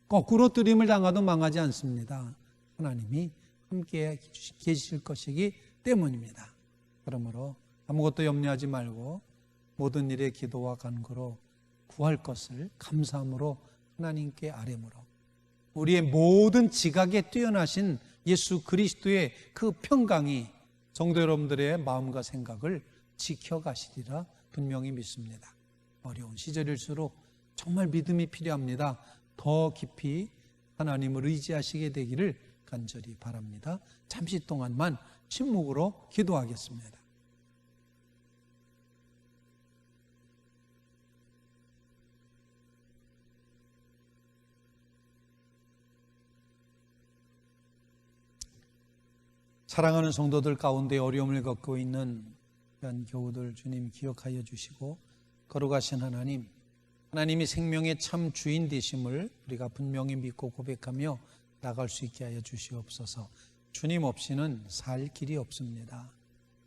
거꾸로 뜨림을 당하도 망하지 않습니다. 하나님이 함께 계실 것이기 때문입니다. 그러므로 아무것도 염려하지 말고 모든 일에 기도와 간구로 구할 것을 감사함으로 하나님께 아뢰므로 우리의 모든 지각에 뛰어나신 예수 그리스도의 그 평강이 성도 여러분들의 마음과 생각을 지켜가시리라 분명히 믿습니다. 어려운 시절일수록 정말 믿음이 필요합니다. 더 깊이 하나님을 의지하시게 되기를 간절히 바랍니다. 잠시 동안만 침묵으로 기도하겠습니다. 사랑하는 성도들 가운데 어려움을 겪고 있는 귀한 교우들 주님 기억하여 주시고 거룩하신 하나님, 하나님이 생명의 참 주인 되심을 우리가 분명히 믿고 고백하며 나갈 수 있게 하여 주시옵소서. 주님 없이는 살 길이 없습니다.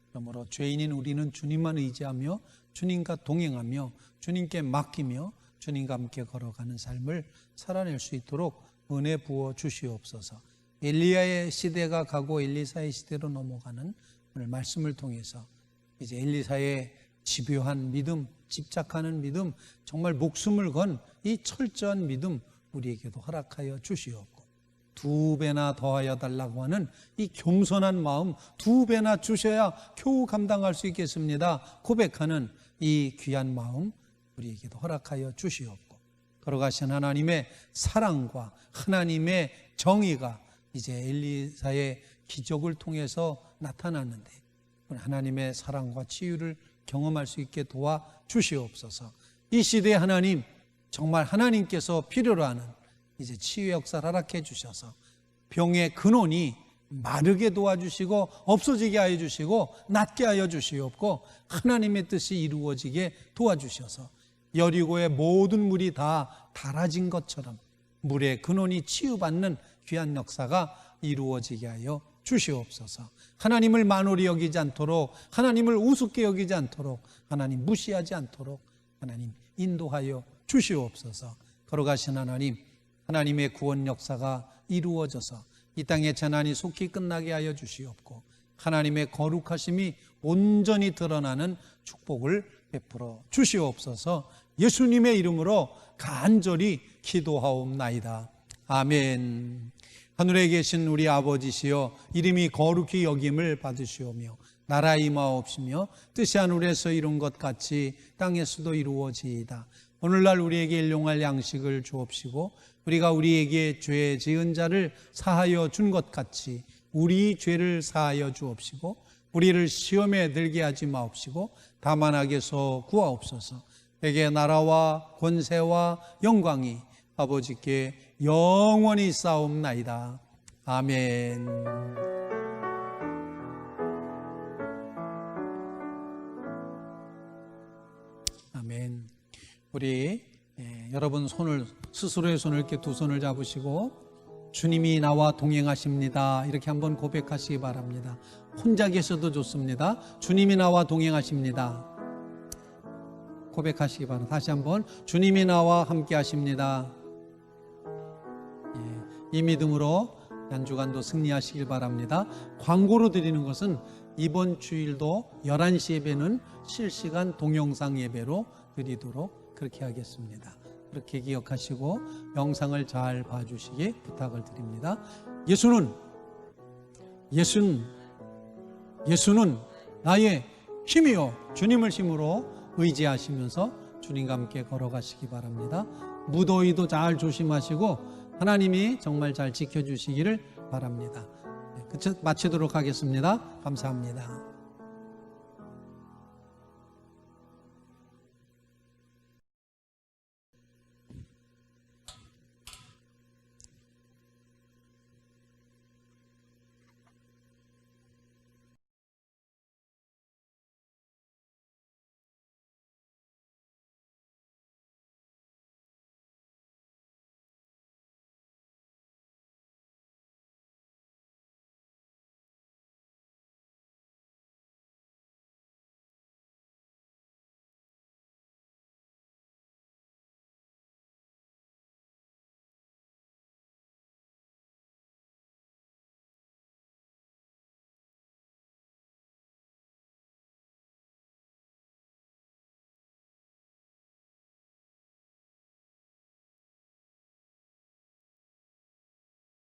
그러므로 죄인인 우리는 주님만 의지하며 주님과 동행하며 주님께 맡기며 주님과 함께 걸어가는 삶을 살아낼 수 있도록 은혜 부어 주시옵소서. 엘리야의 시대가 가고 엘리사의 시대로 넘어가는 오늘 말씀을 통해서 이제 엘리사의 집요한 믿음, 집착하는 믿음, 정말 목숨을 건 이 철저한 믿음 우리에게도 허락하여 주시옵고 2배나 더하여 달라고 하는 이 겸손한 마음 2배나 주셔야 겨우 감당할 수 있겠습니다. 고백하는 이 귀한 마음 우리에게도 허락하여 주시옵고 걸어가신 하나님의 사랑과 하나님의 정의가 이제 엘리사의 기적을 통해서 나타났는데 하나님의 사랑과 치유를 경험할 수 있게 도와 주시옵소서. 이 시대에 하나님 정말 하나님께서 필요로 하는 이제 치유 역사를 허락해 주셔서 병의 근원이 마르게 도와주시고 없어지게 하여 주시고 낫게 하여 주시옵고 하나님의 뜻이 이루어지게 도와주셔서 여리고의 모든 물이 다 닳아진 것처럼 물의 근원이 치유받는 귀한 역사가 이루어지게 하여 주시옵소서. 하나님을 만홀히 여기지 않도록 하나님을 우습게 여기지 않도록 하나님 무시하지 않도록 하나님 인도하여 주시옵소서. 걸어가신 하나님, 하나님의 구원 역사가 이루어져서 이 땅의 재난이 속히 끝나게 하여 주시옵고 하나님의 거룩하심이 온전히 드러나는 축복을 베풀어 주시옵소서. 예수님의 이름으로 간절히 기도하옵나이다. 아멘. 하늘에 계신 우리 아버지시여 이름이 거룩히 여김을 받으시오며 나라 임하옵시며 뜻이 하늘에서 이룬 것 같이 땅에서도 이루어지이다. 오늘날 우리에게 일용할 양식을 주옵시고 우리가 우리에게 죄 지은 자를 사하여 준 것 같이 우리 죄를 사하여 주옵시고 우리를 시험에 들게 하지 마옵시고 다만 악에서 구하옵소서. 내게 나라와 권세와 영광이 아버지께 영원히 싸움나이다. 아멘. 아멘. 우리 여러분 손을 스스로의 손을 이렇게 두 손을 잡으시고 주님이 나와 동행하십니다. 이렇게 한번 고백하시기 바랍니다. 혼자 계셔도 좋습니다. 주님이 나와 동행하십니다. 고백하시기 바랍니다. 다시 한번 주님이 나와 함께 하십니다. 이 믿음으로 한 주간도 승리하시길 바랍니다. 광고로 드리는 것은 이번 주일도 11시 예배는 실시간 동영상 예배로 드리도록 그렇게 하겠습니다. 그렇게 기억하시고 영상을 잘 봐주시기 부탁을 드립니다. 예수는 나의 힘이요 주님을 힘으로 의지하시면서 주님과 함께 걸어가시기 바랍니다. 무더위도 잘 조심하시고 하나님이 정말 잘 지켜주시기를 바랍니다. 마치도록 하겠습니다. 감사합니다.